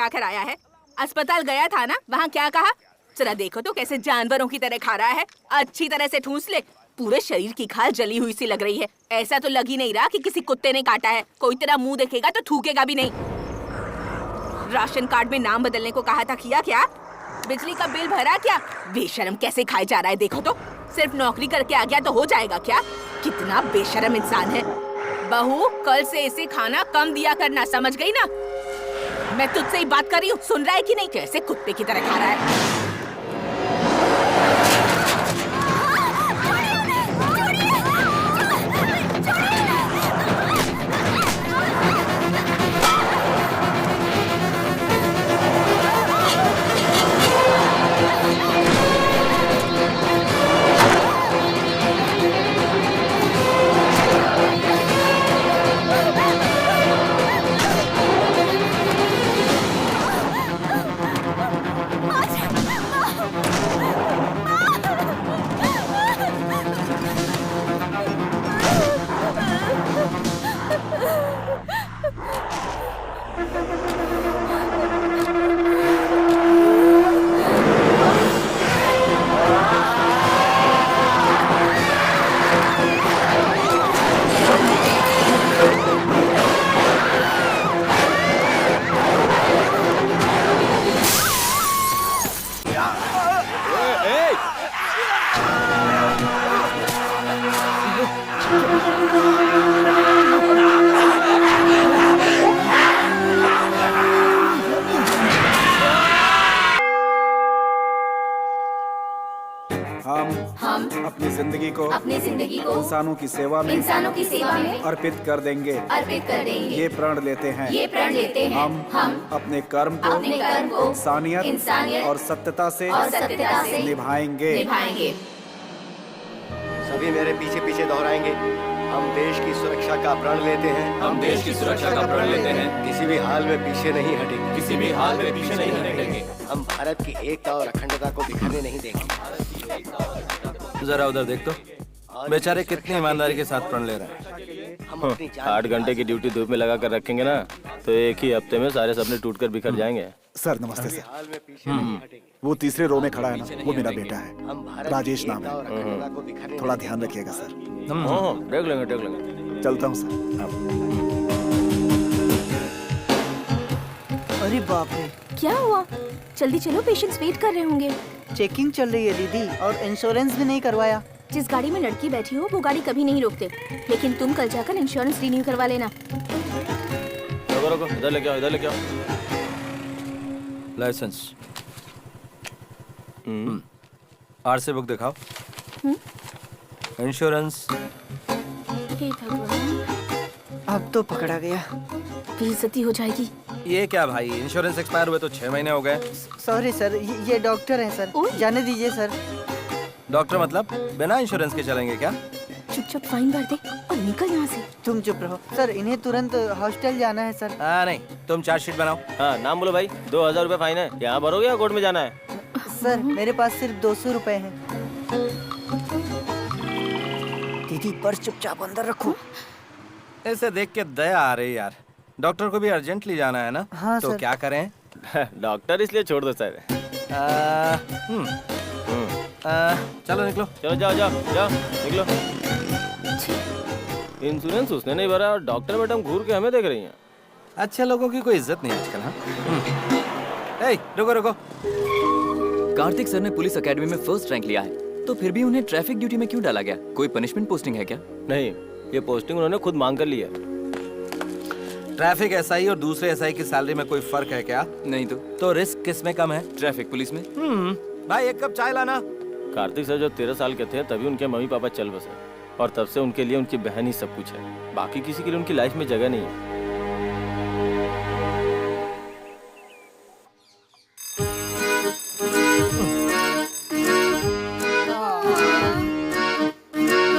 पका कर आया है। अस्पताल गया था ना, वहाँ क्या कहा? जरा देखो तो कैसे जानवरों की तरह खा रहा है। अच्छी तरह से ठूंस ले, पूरे शरीर की खाल जली हुई सी लग रही है। ऐसा तो लग ही नहीं रहा कि किसी कुत्ते ने काटा है। कोई तेरा मुंह देखेगा तो थूकेगा भी नहीं। राशन कार्ड में नाम बदलने को कहा था, किया क्या? बिजली का बिल भरा क्या? बेशरम कैसे खाए जा रहा है देखो तो। सिर्फ नौकरी करके आ गया तो हो जाएगा क्या? कितना बेशरम इंसान है। बहू, कल से इसे खाना कम दिया करना, समझ गई ना? मैं तुझसे ही बात कर रही हूँ, सुन रहा है कि नहीं? कैसे कुत्ते की तरह खा रहा है। हम अपनी जिंदगी को इंसानों की सेवा में अर्पित कर देंगे। ये प्रण लेते हैं। हम अपने कर्म को इंसानियत और सत्यता से निभाएंगे। सभी मेरे पीछे पीछे दोहराएंगे। हम देश की सुरक्षा का प्रण लेते हैं। किसी भी हाल में पीछे नहीं हटेंगे। हम भारत की एकता और अखंडता को बिखरने नहीं देंगे। जरा उधर देख तो, बेचारे कितनी ईमानदारी के साथ प्रण ले रहे हैं। 8 घंटे की ड्यूटी धूप में लगा कर रखेंगे ना, तो एक ही हफ्ते में सारे सपने टूटकर बिखर जाएंगे। सर नमस्ते सर। वो तीसरे रो में खड़ा है ना, वो मेरा बेटा है, राजेश नाम है। थोड़ा ध्यान रखिएगा सर। देख लेंगे। चलता हूँ सर। अरे बाप रे, क्या हुआ? जल्दी चलो, पेशेंट्स वेट कर रहे होंगे। चेकिंग चल रही है दीदी, और इंश्योरेंस भी नहीं करवाया। जिस गाड़ी में लड़की बैठी हो वो गाड़ी कभी नहीं रोकते, लेकिन तुम कल जाकर इंश्योरेंस रिन्यू करवा लेना। रुको, इधर लेके आओ। लाइसेंस, आरसी बुक दिखाओ। इंश्योरेंस। हे भगवान, अब तो पकड़ा गया। बेइज्जती हो जाएगी। ये क्या भाई, इंश्योरेंस एक्सपायर हुए तो 6 महीने हो गए। सॉरी सर, ये डॉक्टर हैं सर, जाने दीजिए सर। डॉक्टर मतलब बिना इंश्योरेंस के चलेंगे क्या? चुपचाप फाइन भर दे और निकल यहाँ से। तुम चुप रहो सर, इन्हें तुरंत हॉस्टल जाना है सर। नहीं, तुम चार्जशीट बनाओ। हाँ, नाम बोलो भाई। 2000 रुपए फाइन है। यहाँ भरोगे या कोर्ट में जाना है? सर मेरे पास सिर्फ 200 रुपए हैं। दीदी पर्स चुपचाप अंदर रखो। ऐसे देख के दया आ रही यार। डॉक्टर को भी अर्जेंटली जाना है ना? हाँ तो सर। क्या करें? डॉक्टर इसलिए छोड़ दो सर। चलो निकलो। चलो जाओ निकलो। इंश्योरेंस उसने नहीं भरा और डॉक्टर मैडम घूर के हमें देख रही हैं। अच्छे लोगों की कोई इज्जत नहीं आजकल। हाँ, रुको। कार्तिक सर ने पुलिस एकेडमी में फर्स्ट रैंक लिया है, तो फिर भी उन्हें ट्रैफिक ड्यूटी में क्यों डाला गया? कोई पनिशमेंट पोस्टिंग है क्या? नहीं, ये पोस्टिंग उन्होंने खुद मांग कर ली है। ट्रैफिक एसआई और दूसरे एसआई की सैलरी में कोई फर्क है क्या? नहीं तो रिस्क किस में कम है? ट्रैफिक पुलिस में। भाई 1 कप चाय लाना। कार्तिक सर जब 13 साल के थे तभी उनके मम्मी पापा चल बसे, और तब से उनके लिए उनकी बहन ही सब कुछ है। बाकी किसी के लिए उनकी लाइफ में जगह नहीं है।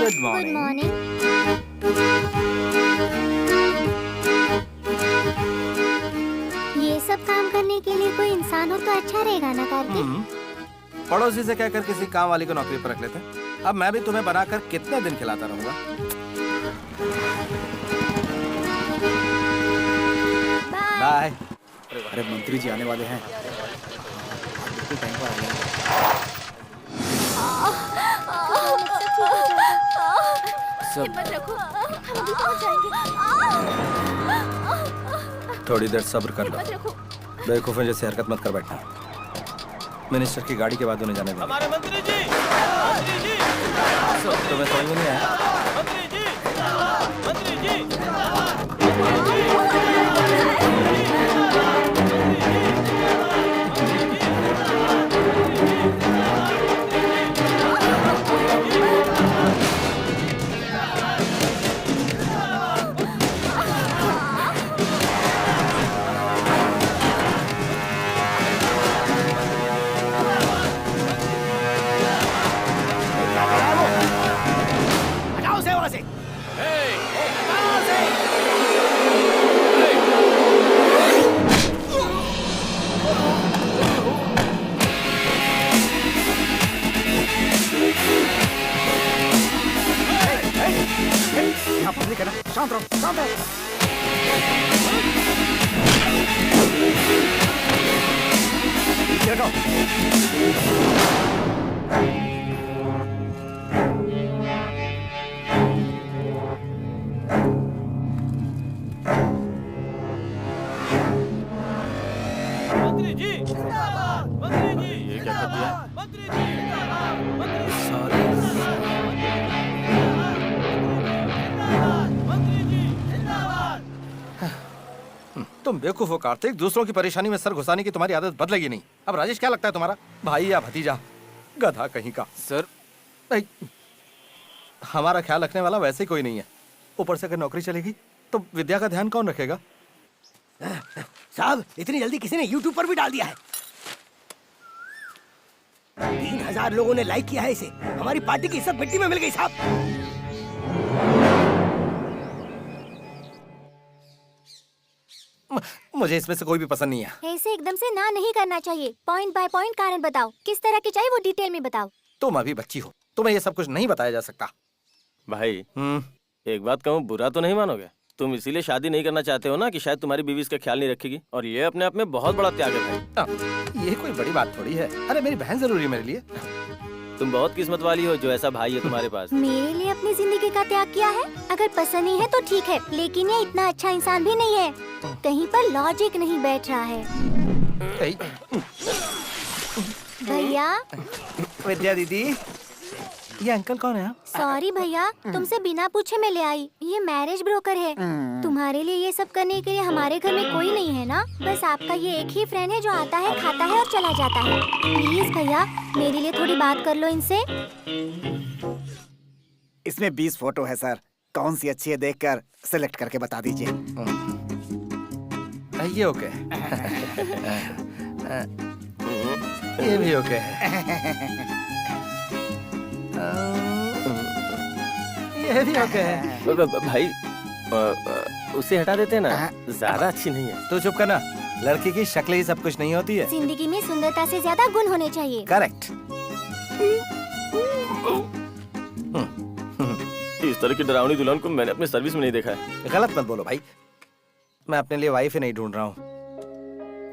Good morning. ये सब काम करने के लिए कोई इंसान हो तो अच्छा रहेगा ना कार्तिक? पड़ोसी से कहकर किसी काम वाली को नौकरी पर रख लेते। अब मैं भी तुम्हें बनाकर कितने दिन खिलाता रहूंगा? बाय। अरे मंत्री जी आने वाले हैं। बिल्कुल टाइम पर आ गए। हिम्मत रखो, हम अभी पहुंच जाएंगे। थोड़ी देर सब्र कर लो। हिम्मत रखो। बेवकूफों जैसे हरकत मत कर बैठना। मिनिस्टर की गाड़ी के बाद उन्हें जाने दें। हमारे मंत्री जी, तुम्हें समझ में नहीं आया? मंत्री जी, मंत्री जी। हटाओ उसे वहां से। यहाँ पब्लिक है ना, शांत रहो, शांत रहो। पीछे हटो। मंत्री जी, मंत्री जी, ये क्या कर दिया? मंत्री जी, मंत्री जी, तुम बेवकूफ हो कार्तिक। दूसरों की परेशानी में सर घुसाने की तुम्हारी आदत बदलेगी नहीं। अब राजेश क्या लगता है तुम्हारा, भाई या भतीजा? गधा कहीं का। सर नहीं, हमारा ख्याल रखने वाला वैसे ही कोई नहीं है। ऊपर से अगर नौकरी चलेगी तो विद्या का ध्यान कौन रखेगा? साहब इतनी जल्दी किसी ने YouTube पर भी डाल दिया है। 3000 लोगों ने लाइक किया है इसे। हमारी पार्टी की सब मिट्टी में मिल गई साहब। मुझे इसमें से कोई भी पसंद नहीं है। ऐसे एकदम से ना नहीं करना चाहिए। पॉइंट बाय पॉइंट कारण बताओ, किस तरह की चाहिए वो डिटेल में बताओ। तुम अभी बच्ची हो, तुम्हें ये सब कुछ नहीं बताया जा सकता। भाई एक बात कहूँ, बुरा तो नहीं मानोगे? तुम इसीलिए शादी नहीं करना चाहते हो ना कि शायद तुम्हारी बीवी इसका ख्याल नहीं रखेगी, और ये अपने आप में बहुत बड़ा त्याग है भाई। ये कोई बड़ी बात थोड़ी है। अरे मेरी बहन जरूरी है मेरे लिए। तुम बहुत किस्मत वाली हो जो ऐसा भाई है तुम्हारे पास। मेरे लिए अपनी जिंदगी का त्याग किया है। अगर पसंद नहीं है तो ठीक है, लेकिन ये इतना अच्छा इंसान भी नहीं है। कहीं पर लॉजिक नहीं बैठ रहा है। भैया, विद्या दीदी, ये अंकल कौन है? सॉरी भैया, तुमसे बिना पूछे मैं ले आई। ये मैरिज ब्रोकर है। तुम्हारे लिए ये सब करने के लिए हमारे घर में कोई नहीं है ना? बस आपका ये एक ही फ्रेंड है जो आता है, खाता है और चला जाता है। प्लीज भैया, मेरे लिए थोड़ी बात कर लो इनसे। इसमें 20 फोटो है सर। कौन सी अच्छी है देखकर सिलेक्ट करके बता दीजिए। ये ओके। ये भी ओके है। ये भी ओके है। भाई उसे हटा देते ना, ज्यादा अच्छी नहीं है। तू चुप करना। लड़की की शक्ल ही सब कुछ नहीं होती है। जिंदगी में सुंदरता से ज्यादा गुण होने चाहिए। करेक्ट। इस तरह की डरावनी दुल्हन को मैंने अपनी सर्विस में नहीं देखा है। गलत मत बोलो भाई। मैं अपने लिए वाइफ ही नहीं ढूंढ रहा हूँ,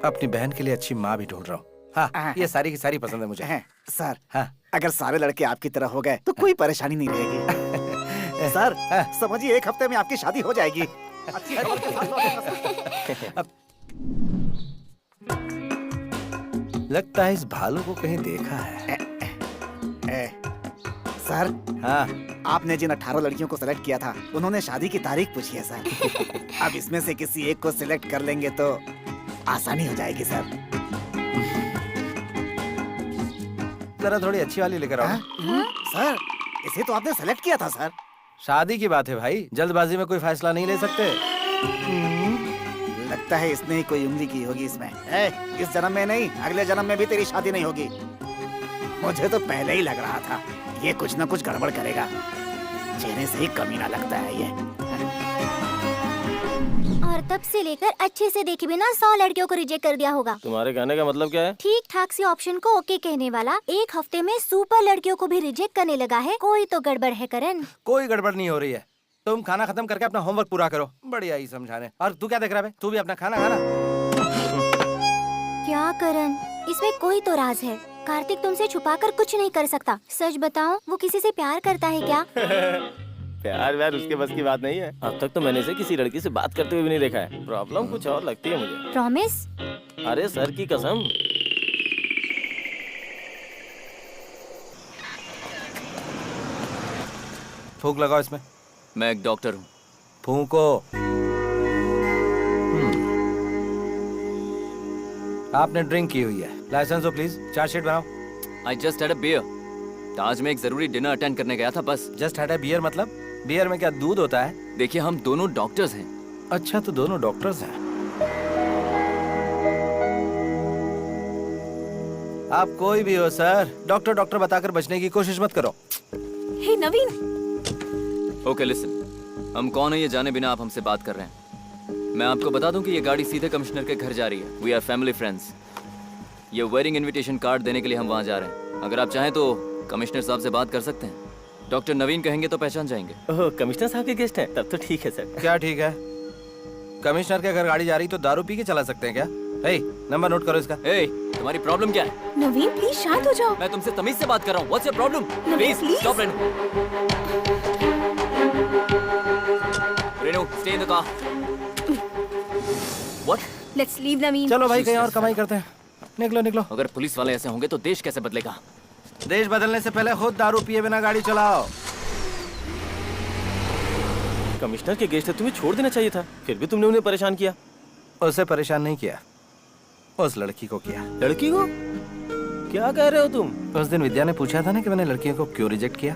अपनी बहन के लिए अच्छी माँ भी ढूंढ रहा हूँ। हाँ, ये सारी की सारी पसंद है मुझे। सर, हाँ। अगर सारे लड़के आपकी तरह हो गए तो कोई परेशानी नहीं रहेगी। सर, समझिए 1 हफ्ते में आपकी शादी हो जाएगी। अच्छी खबर के साथ लौटेगा। लगता है इस भालू को कहीं देखा है। सर, हाँ, आपने जिन 18 लड़कियों को सेलेक्ट किया था, उन्होंने शादी की तारीख पूछी है सर। अब इसमें से किसी एक को सिलेक्ट कर लेंगे तो आसानी हो जाएगी सर। जरा थोड़ी अच्छी वाली लेकर आओ। सर, इसे तो आपने सेलेक्ट किया था सर। शादी की बात है भाई, जल्दबाजी में कोई फैसला नहीं ले सकते। लगता है इसने ही कोई उंगली की होगी इसमें। इस जन्म में नहीं, अगले जन्म में भी तेरी शादी नहीं होगी। मुझे तो पहले ही लग रहा था ये कुछ न कुछ गड़बड़ करेगा। चेहरे से ही कमीना लगता है ये। और तब से लेकर अच्छे से देखे बिना 100 लड़कियों को रिजेक्ट कर दिया होगा। तुम्हारे कहने का मतलब क्या है? ठीक ठाक से ऑप्शन को ओके कहने वाला 1 हफ्ते में सुपर लड़कियों को भी रिजेक्ट करने लगा है। कोई तो गड़बड़ है करण। कोई गड़बड़ नहीं हो रही है। तुम खाना खत्म करके अपना होमवर्क पूरा करो। बढ़िया ही समझाने। और तू क्या देख रहा है? तू भी अपना खाना खाना। क्या करण, इसमें कोई तो राज है। कार्तिक तुमसे छुपाकर कुछ नहीं कर सकता। सच बताओ, वो किसी से प्यार करता है क्या? प्यार व्यार उसके बस की बात नहीं है। अब तक तो मैंने इसे किसी लड़की से बात करते हुए भी नहीं देखा है। प्रॉब्लम कुछ और लगती है मुझे। प्रॉमिस? अरे सर की कसम। फूंक लगाओ इसमें। मैं एक डॉक्टर हूँ। फूंको। आपने ड्रिंक की हुई है। लाइसेंस दो प्लीज। चार्जशीट बनाओ। I just had a beer. Taj में एक जरूरी डिनर अटेंड करने गया था बस। जस्ट हैड अ बियर मतलब? बियर में क्या दूध होता है? देखिए, हम दोनों डॉक्टर्स हैं। अच्छा, तो दोनों डॉक्टर्स हैं। आप कोई भी हो सर, डॉक्टर डॉक्टर बताकर बचने की कोशिश मत करो। हे नवीन, ओके लिसन, हम कौन है ये जाने बिना आप हमसे बात कर रहे हैं। मैं आपको बता दूं कि ये गाड़ी सीधे कमिश्नर के घर जा रही है। We are family friends. ये वेडिंग इनविटेशन कार्ड देने के लिए हम वहाँ जा रहे हैं। अगर आप चाहें तो कमिश्नर साहब से बात कर सकते हैं। डॉक्टर नवीन कहेंगे तो पहचान जाएंगे। ओह, कमिश्नर साहब के गेस्ट हैं? तब तो ठीक है सर। क्या ठीक है? कमिश्नर के घर गाड़ी जा रही तो दारू पी के चला सकते हैं क्या? हे, नंबर नोट करो इसका। ए, तुम्हारी प्रॉब्लम क्या है? नवीन प्लीज शांत हो जाओ। मैं तुमसे तमीज से बात कर रहा हूँ। What's your problem? Please please. Stop Renu. Renu, stay in the car. What? Let's leave Naveen. चलो भाई, कहीं और कमाई करते हैं। निकलो निकलो। अगर पुलिस वाले ऐसे होंगे तो देश कैसे बदलेगा? देश बदलने से पहले खुद दारू पिए बिना गाड़ी चलाओ। कमिश्नर के गेस्ट है, तुम्हें छोड़ देना चाहिए था। फिर भी तुमने उन्हें परेशान किया। उसे परेशान नहीं किया, उस लड़की को किया। लड़की को? क्या कह रहे हो तुम? उस दिन विद्या ने पूछा था ना कि मैंने लड़कियों को क्यों रिजेक्ट किया।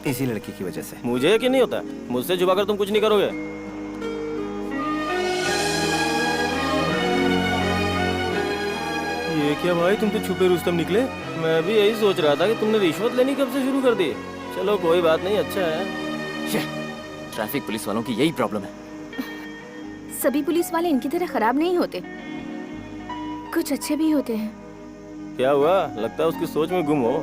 इसी लड़की की वजह से। मुझे यकीन नहीं होता। मुझसे छुपाकर तुम कुछ नहीं करोगे। ये क्या भाई, तुम तो छुपे रुस्तम निकले। मैं भी यही सोच रहा था कि तुमने रिश्वत लेनी कब से शुरू कर दी। चलो कोई बात नहीं, अच्छा है। ट्रैफिक पुलिस वालों की यही प्रॉब्लम है। सभी पुलिस वाले इनकी तरह खराब नहीं होते, कुछ अच्छे भी होते हैं। क्या हुआ? लगता है उसकी सोच में गुम हो।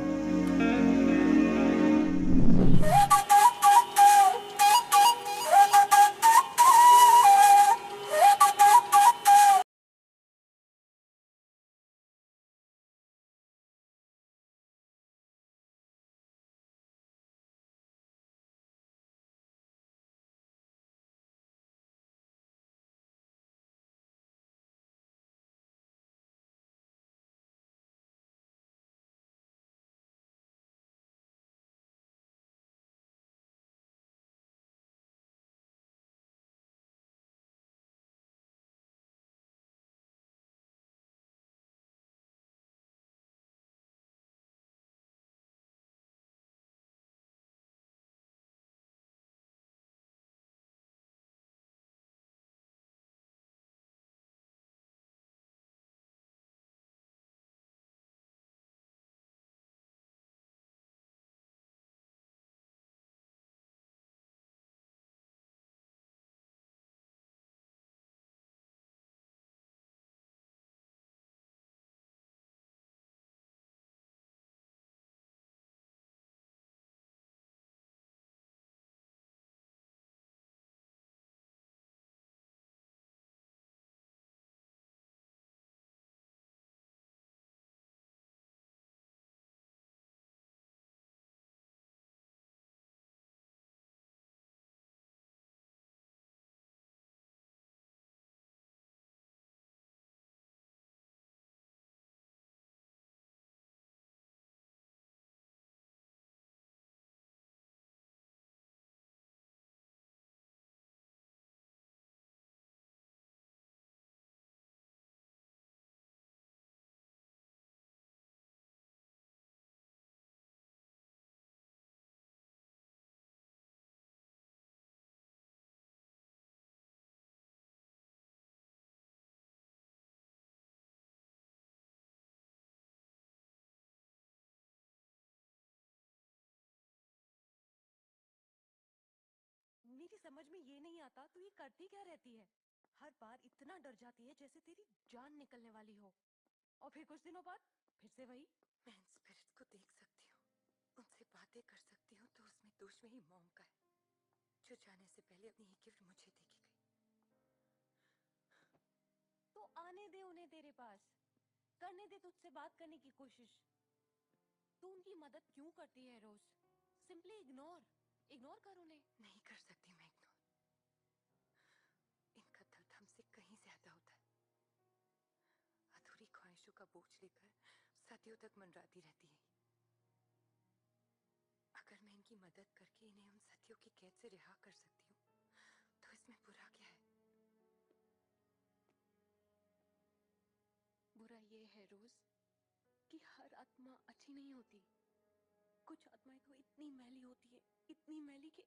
मेरी समझ में ये नहीं आता तू ये करती क्या रहती है। हर बार इतना डर जाती है जैसे तेरी जान निकलने वाली हो, और फिर कुछ दिनों बाद फिर से वही। मैं इन स्पिरिट्स को देख सकती हूँ, उनसे बातें कर सकती हूँ, तो उसमें दोष मेरी मॉम का है, जो जाने से पहले अपनी ही गिफ्ट मुझे देके गई। तो आने दे उन्हें तेरे पास, करने दे तुझसे बात करने की कोशिश। तू उनकी मदद क्यों करती है रोज? सिंपली इग्नोर कर उन्हें। नहीं कर सकती मैं इग्नोर। इनका दर्द हमसे कहीं ज्यादा होता है। अधूरी ख्वाहिशों का बोझ लेकर सदियों तक मनराती रहती है। अगर मैं इनकी मदद करके इन्हें उन सदियों की कैद से रिहा कर सकती हूँ तो इसमें बुरा क्या है? बुरा ये है रोज कि हर आत्मा अच्छी नहीं होती। कुछ आत्माएं तो इतनी मैली होती है, इतनी मैली कि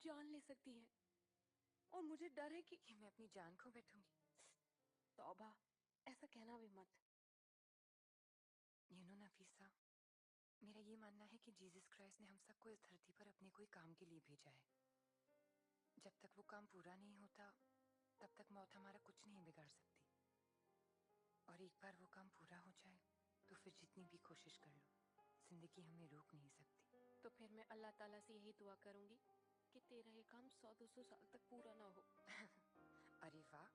जान ले सकती है। और मुझे डर है कि मैं अपनी जान खो बैठूंगी। तौबा, ऐसा कहना भी मत। नफीसा, मेरा ये मानना है कि जीसस क्राइस्ट ने हम सबको इस धरती पर अपने कोई काम के लिए भेजा है। जब तक वो काम पूरा नहीं होता तब तक मौत हमारा कुछ नहीं बिगाड़ सकती। और एक बार वो काम पूरा हो जाए तो फिर जितनी भी कोशिश कर लो, जिंदगी हमें रोक नहीं सकती। तो फिर मैं अल्लाह ताला से यही दुआ करूंगी कि तेरा ये काम 100-200 साल तक पूरा ना हो। अरे वाह,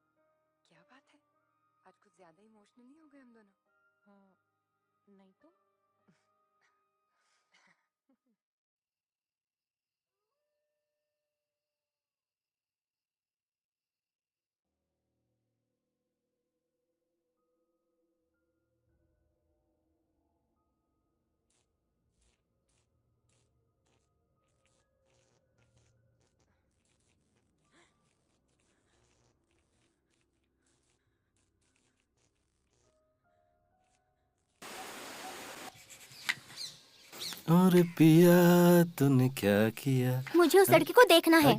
क्या बात है, आज कुछ ज्यादा इमोशनल नहीं हो गए हम दोनों? हाँ, नहीं तो। और पिया तूने क्या किया? मुझे उस लड़की को देखना है।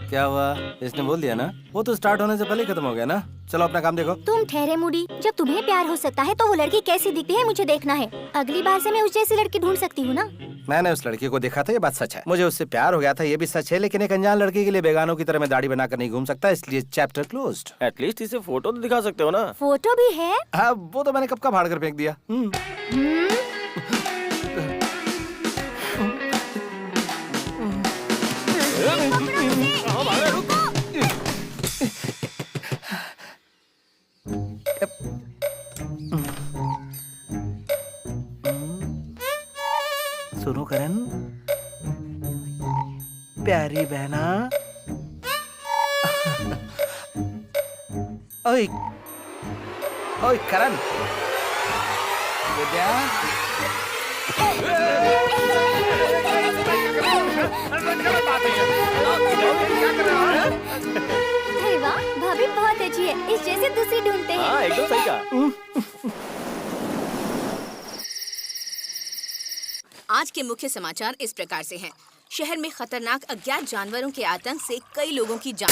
क्या हुआ? इसने बोल दिया ना, वो तो स्टार्ट होने से पहले ही खत्म हो गया ना। चलो अपना काम देखो। तुम ठहरे मूडी, जब तुम्हें प्यार हो सकता है तो वो लड़की कैसी दिखती है मुझे देखना है। अगली बार से मैं उस जैसी लड़की ढूंढ सकती हूँ ना। मैंने उस लड़की को देखा था, ये बात सच है। मुझे उससे प्यार हो गया था, ये भी सच है। लेकिन एक अनजान लड़की के लिए बेगानों की तरह मैं दाढ़ी बनाकर नहीं घूम सकता, इसलिए चैप्टर क्लोज्ड। एटलीस्ट इसे फोटो तो दिखा सकते हो ना। फोटो भी है? हाँ, वो तो मैंने कब का फाड़ कर फेंक दिया। सुनो करण, प्यारी बहना। ओए ओए करण, विद्या। अरे वाह, भाभी बहुत अच्छी है, इस जैसे दूसरी ढूंढते हैं। हाँ, एकदम सही कहा। आज के मुख्य समाचार इस प्रकार से हैं। शहर में खतरनाक अज्ञात जानवरों के आतंक से कई लोगों की जान।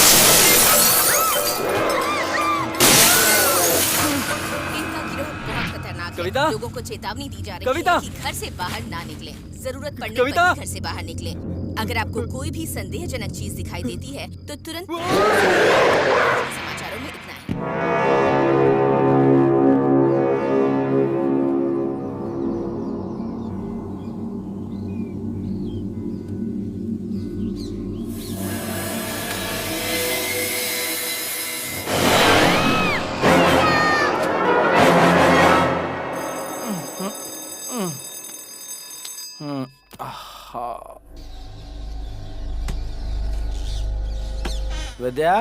इनका गिरोह बहुत खतरनाक है। लोगों को चेतावनी दी जा रही है कि घर से बाहर ना निकलें। जरूरत पड़ने पर ही घर से बाहर निकलें। अगर आपको कोई भी संदेहजनक चीज दिखाई देती है तो तुरंत। समाचारों में इतना ही। विद्या,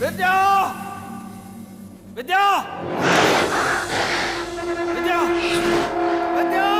विद्या, विद्या, विद्या, विद्या,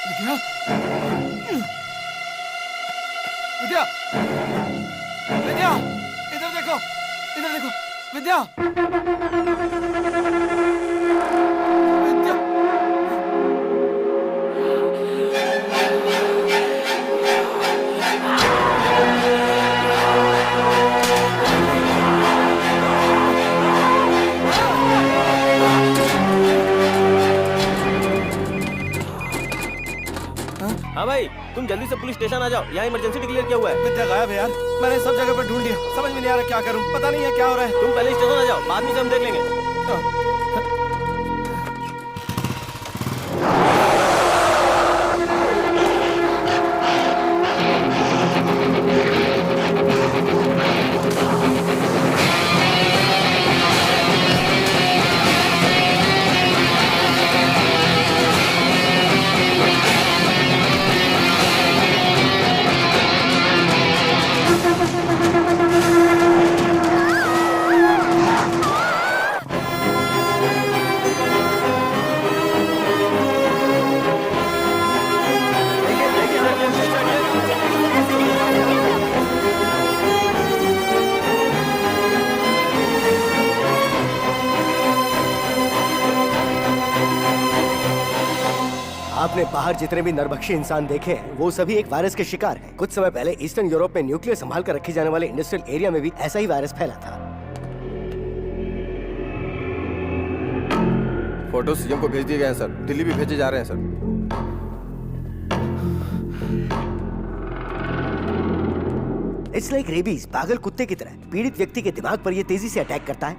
विद्या, विद्या, विद्या, इधर देखो, इधर देखो, विद्या, विद्या। हाँ भाई, तुम जल्दी से पुलिस स्टेशन आ जाओ, यहाँ इमरजेंसी डिक्लेयर किया हुआ है। विद्या गायब है यार, मैंने सब जगह पर ढूंढ लिया, समझ में नहीं आ रहा क्या करूं, पता नहीं है क्या हो रहा है। तुम पहले स्टेशन आ जाओ, बाद में से हम देख लेंगे। आपने बाहर जितने भी नरभक्षी इंसान देखे हैं वो सभी एक वायरस के शिकार हैं। कुछ समय पहले ईस्टर्न यूरोप में न्यूक्लियर संभाल कर रखे जाने वाले इंडस्ट्रियल एरिया में भी ऐसा ही वायरस फैला था। फोटो सीएम को भेज दिए गए हैं सर, दिल्ली भी भेजे जा रहे हैं सर। इट्स लाइक रेबीज, पागल कुत्ते की तरह पीड़ित व्यक्ति के दिमाग पर यह तेजी से अटैक करता है।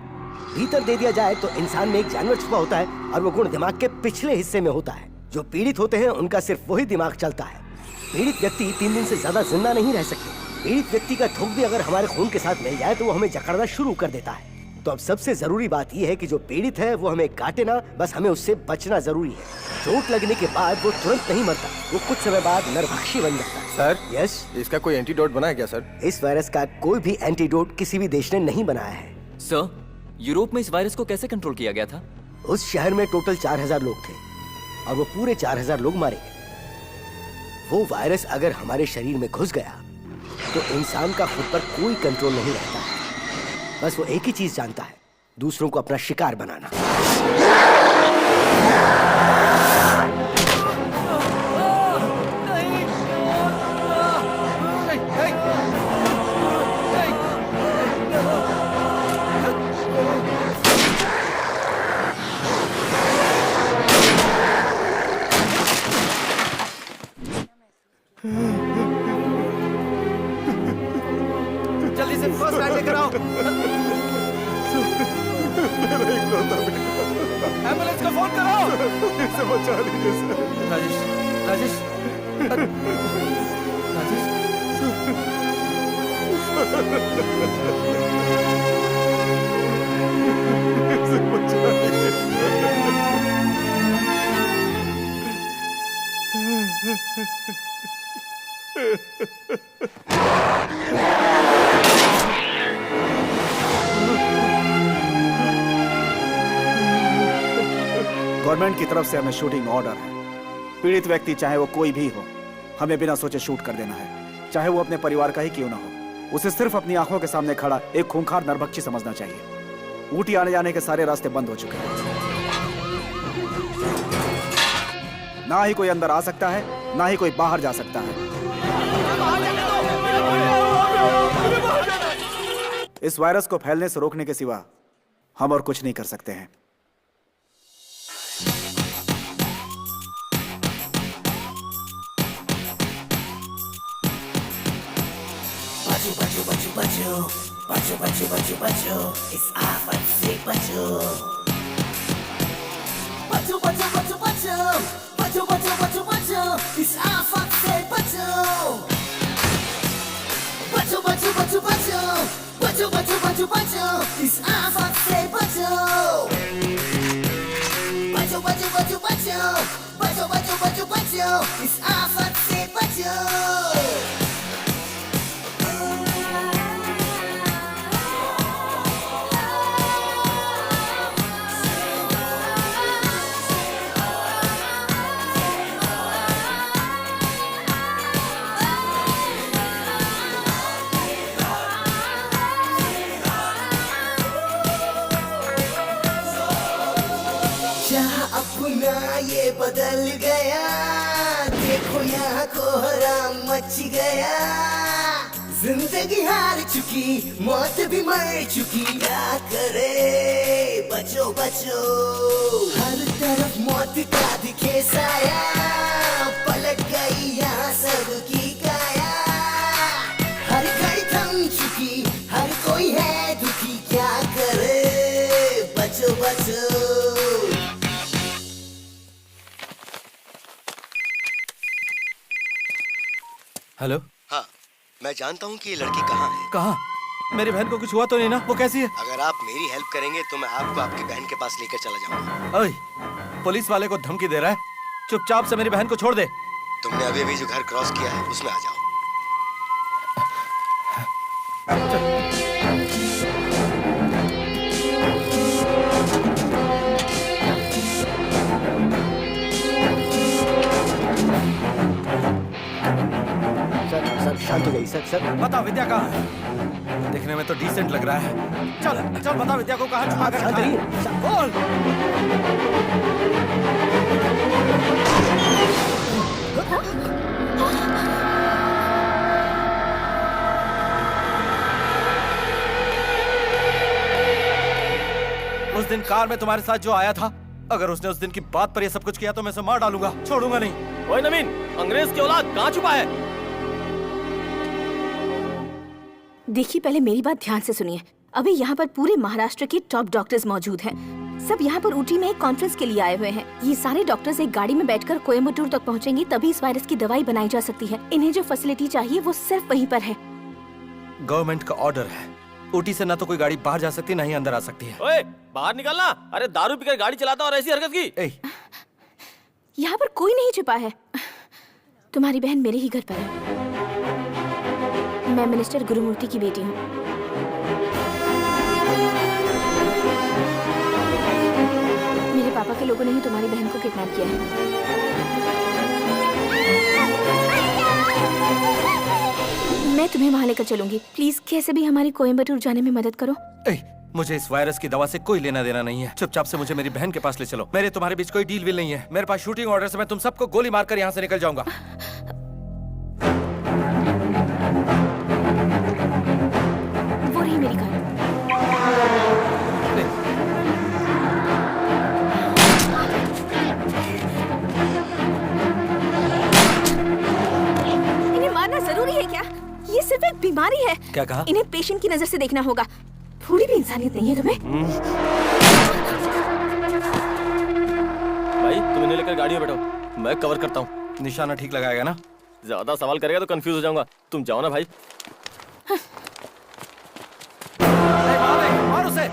भीतर दे दिया जाए तो इंसान में एक जानवर छुपा होता है और वो गुण दिमाग के पिछले हिस्से में होता है। जो पीड़ित होते हैं उनका सिर्फ वही दिमाग चलता है। पीड़ित व्यक्ति 3 दिन से ज्यादा जिंदा नहीं रह सकते। पीड़ित व्यक्ति का थूक भी अगर हमारे खून के साथ मिल जाए तो वो हमें जकड़ना शुरू कर देता है। तो अब सबसे जरूरी बात यह है कि जो पीड़ित है वो हमें काटे ना, बस हमें उससे बचना जरूरी है। चोट लगने के बाद वो तुरंत नहीं मरता, वो कुछ समय बाद नरभक्षी बन जाता है। सर, यस, इसका कोई एंटीडोट बना है क्या सर? इस वायरस का कोई भी एंटीडोट किसी भी देश ने नहीं बनाया है। सर, यूरोप में इस वायरस को कैसे कंट्रोल किया गया था? उस शहर में टोटल 4000 लोग थे और वो पूरे 4000 लोग मारे गए। वो वायरस अगर हमारे शरीर में घुस गया तो इंसान का खुद पर कोई कंट्रोल नहीं रहता है। बस वो एक ही चीज जानता है, दूसरों को अपना शिकार बनाना। जल्दी से फर्स्ट एड लेकर आओ। एम्बुलेंस का फोन करो। इसे बचा लीजिए सर। राजेश, राजेश, राजेश। इसे बचा लीजिए। गवर्नमेंट की तरफ से हमें शूटिंग ऑर्डर है। पीड़ित व्यक्ति चाहे वो कोई भी हो, हमें बिना सोचे शूट कर देना है, चाहे वो अपने परिवार का ही क्यों ना हो। उसे सिर्फ अपनी आंखों के सामने खड़ा एक खूंखार नरभक्षी समझना चाहिए। ऊटी आने जाने के सारे रास्ते बंद हो चुके हैं। ना ही कोई अंदर आ सकता है, ना ही कोई बाहर जा सकता है। इस वायरस को फैलने से रोकने के सिवा हम और कुछ नहीं कर सकते हैं। बचो, इस आफत से बचो। बचो, बचो, बचो, बचो, बचो, बचो, बचो, बचो, इस आफत से बचो। बचो, बचो, बचो, बचो, बचो, बचो, बचो, बचो, इस आफत से बचो। बचो, बचो, बचो, बचो, बचो, बचो, बचो, बचो, इस आफत से बचो। अपना ये बदल गया, देखो यहाँ कोहराम मच गया। जिंदगी हार चुकी, मौत भी मर चुकी, क्या करे बचो बचो। हर तरफ मौत का दिखे साया, पलट गई यहाँ सबकी काया। हर घड़ी थम चुकी, हर कोई है दुखी, क्या करे बचो बचो। हेलो। हाँ, मैं जानता हूँ कि ये लड़की कहाँ है। कहाँ? मेरी बहन को कुछ हुआ तो नहीं ना? वो कैसी है? अगर आप मेरी हेल्प करेंगे तो मैं आपको आपकी बहन के पास लेकर चला जाऊंगा। ओए, पुलिस वाले को धमकी दे रहा है? चुपचाप से मेरी बहन को छोड़ दे। तुमने अभी अभी जो घर क्रॉस किया है उसमें आ जाओ। सर शांत हो जाइए सर। सर बता विद्या कहाँ है? देखने में तो डिसेंट लग रहा है। चल चल बता विद्या को कहाँ छुपा कर रखा है? बोल। उस दिन कार में तुम्हारे साथ जो आया था, अगर उसने उस दिन की बात पर ये सब कुछ किया तो मैं उसे मार डालूंगा, छोड़ूंगा नहीं। ओए नवीन, अंग्रेज की औलाद कहाँ छुपा है? देखिए, पहले मेरी बात ध्यान से सुनिए। अभी यहाँ पर पूरे महाराष्ट्र के टॉप डॉक्टर्स मौजूद हैं। सब यहाँ पर ऊटी में एक कॉन्फ्रेंस के लिए आए हुए हैं। ये सारे डॉक्टर्स एक गाड़ी में बैठकर कोयम्बटूर तक पहुँचेंगे, तभी इस वायरस की दवाई बनाई जा सकती है। इन्हें जो फैसिलिटी चाहिए वो सिर्फ वहीं पर है। गवर्नमेंट का ऑर्डर है, ऊटी से ना तो कोई गाड़ी बाहर जा सकती, ना ही अंदर आ सकती है। ओए, बाहर निकलना। अरे दारू पीकर गाड़ी चलाता और ऐसी हरकत की। यहाँ पर कोई नहीं छुपा है। तुम्हारी बहन मेरे ही घर पर है। मैं मिनिस्टर गुरुमूर्ति की बेटी हूँ। मेरे पापा के लोगों ने ही तुम्हारी बहन को किडनैप किया है। मैं तुम्हें वहाँ लेकर चलूंगी। प्लीज कैसे भी हमारी कोयम्बटूर जाने में मदद करो। मुझे इस वायरस की दवा से कोई लेना देना नहीं है। चुपचाप से मुझे मेरी बहन के पास ले चलो। मेरे तुम्हारे बीच कोई डील विल नहीं है। मेरे पास शूटिंग ऑर्डर से मैं तुम सबको गोली मारकर यहाँ से निकल जाऊंगा। वो रही मेरी कार। इन्हें मारना जरूरी है क्या? ये सिर्फ एक बीमारी है। क्या कहा? इन्हें पेशेंट की नजर से देखना होगा। थोड़ी भी इंसानियत नहीं है तुम्हें? भाई तुम इन्हें लेकर गाड़ी में बैठो, मैं कवर करता हूँ। निशाना ठीक लगाएगा ना? ज्यादा सवाल करेगा तो कंफ्यूज हो जाऊंगा। तुम जाओ ना भाई। मार उसे।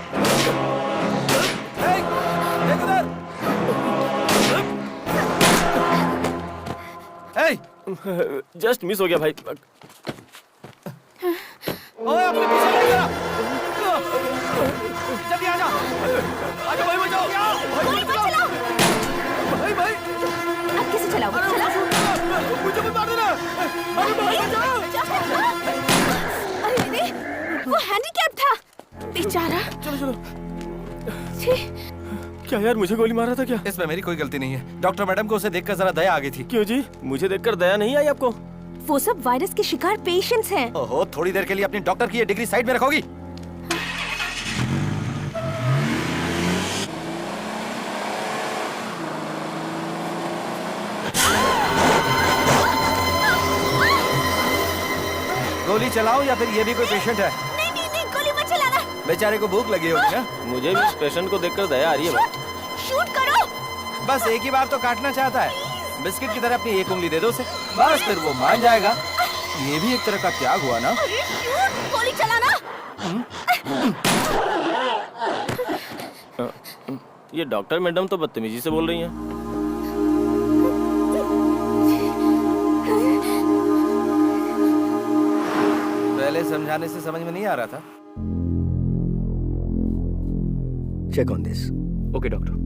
देख उधर। जस्ट मिस हो गया भाई। ओए अपने पीछे देख जरा। जल्दी आजा। आजा भाई, बचाओ। गोली मत चलाओ। भाई भाई अब कैसे चलाओ? मुझे मत मार देना। अरे दीदी, वो हैंडीकैप था बेचारा। चलो चलो। छी। क्या यार, मुझे गोली मारा था क्या? इसमें मेरी कोई गलती नहीं है। डॉक्टर मैडम को उसे देखकर जरा दया आ गई थी। क्यों जी, मुझे देखकर दया नहीं आई आपको? वो सब वायरस के शिकार पेशेंट्स हैं। ओहो, थोड़ी देर के लिए अपनी डॉक्टर की ये डिग्री साइड में रखोगी? गोली चलाओ या फिर ये भी कोई पेशेंट है? नहीं, गोली मत चलाना। बेचारे को भूख लगी होगी ना? मुझे भी इस पेशेंट को देखकर दया आ रही है भाई। शूट करो। बस एक ही बार तो काटना चाहता है। बिस्किट की तरह अपनी एक उंगली दे दो उसे, बस फिर वो मान जाएगा। ये भी एक तरह का त्याग हुआ ना? गोली चलाना। ये डॉक्टर मैडम तो बदतमीजी से बोल रही हैं। पहले समझाने से समझ में नहीं आ रहा था। Check on this. Okay doctor.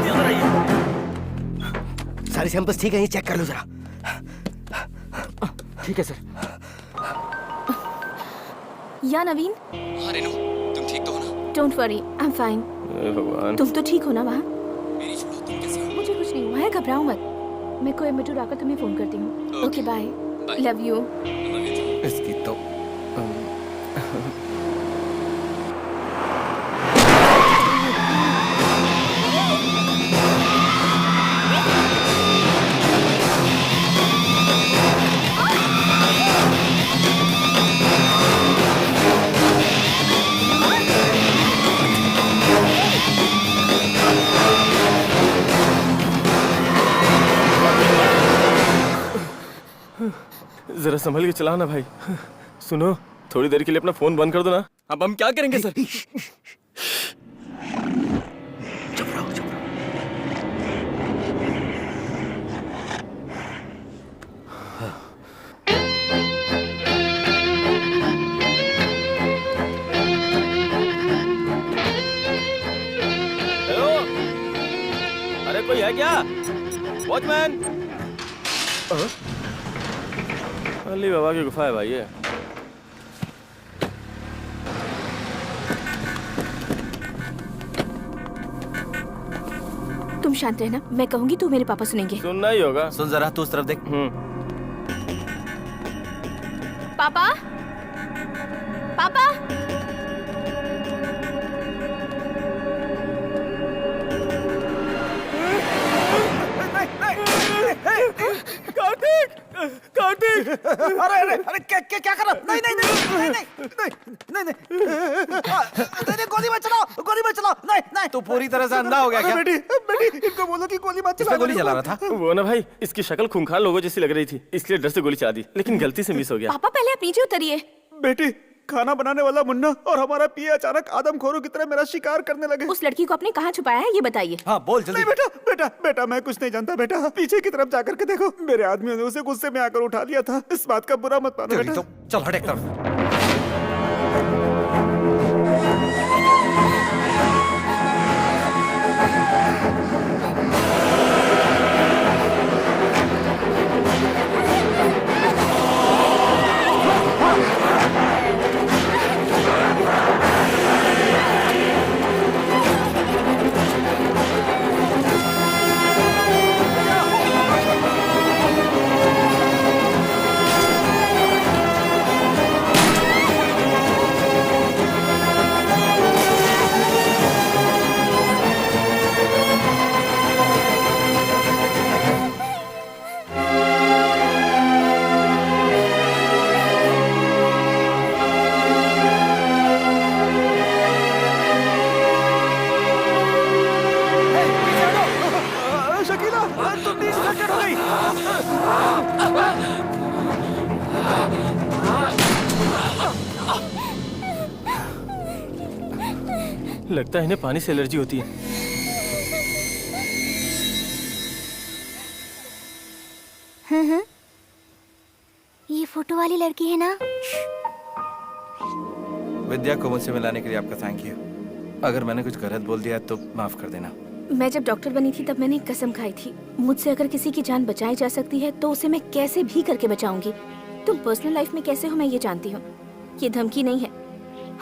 अंदर आइए। सारी सैंपल्स ठीक है, ये चेक कर लो जरा। ठीक है सर। या नवीन, हाँ रेनू, तुम ठीक तो हो ना? Don't worry, I am fine. भगवान, तुम तो ठीक हो ना वहाँ? मेरी छोड़ो, तुम कैसे हो? मुझे कुछ नहीं हुआ है, घबराओ मत। मैं कोयम्बटूर आकर तुम्हें फोन करती हूँ। Okay bye, love you. इसकी तो जरा संभल के चलाओ ना भाई। सुनो, थोड़ी देर के लिए अपना फोन बंद कर दो ना। अब हम क्या करेंगे सर? चुप रहो, चुप रहो। हेलो, अरे कोई है क्या? वॉचमैन। अली बाबा की गुफा है भाई ये। तुम शांत रहना, मैं कहूंगी तो मेरे पापा सुनेंगे। सुनना ही होगा। सुन जरा, तू उस तरफ देख। पापा, पापा, कार्तिक, कार्तिक, अरे अरे अरे क्या कर रहा? नहीं नहीं नहीं नहीं नहीं नहीं नहीं, गोली मत चलाओ, गोली मत चलाओ, नहीं नहीं। तू पूरी तरह से अंधा हो गया क्या? बेटी बेटी, इनको बोलो कि गोली मत चलाओ। गोली चला रहा था वो ना भाई, इसकी शक्ल खूंखार लोगों जैसी लग रही थी, इसलिए डर से गोली चला दी, लेकिन गलती से मिस हो गया। पापा पहले आप नीचे उतरिए। बेटी, खाना बनाने वाला मुन्ना और हमारा पिया अचानक आदमखोरों की तरह मेरा शिकार करने लगे। उस लड़की को आपने कहाँ छुपाया है, ये बताइए। हाँ बोल जल्दी। नहीं बेटा, बेटा बेटा, मैं कुछ नहीं जानता बेटा। पीछे की तरफ जाकर के देखो, मेरे आदमियों ने उसे गुस्से में आकर उठा लिया था। इस बात का बुरा मत मानो बेटा। चल हट एक तरफ। लगता है इन्हें पानी से एलर्जी होती है। हाँ, ये फोटो वाली लड़की है ना? विद्या को मुझसे मिलाने के लिए आपका थैंक यू। अगर मैंने कुछ गलत बोल दिया तो माफ कर देना। मैं जब डॉक्टर बनी थी तब मैंने एक कसम खाई थी, मुझसे अगर किसी की जान बचाई जा सकती है तो उसे मैं कैसे भी करके बचाऊंगी। तुम पर्सनल लाइफ में कैसे हो मैं ये जानती हूँ। ये धमकी नहीं है।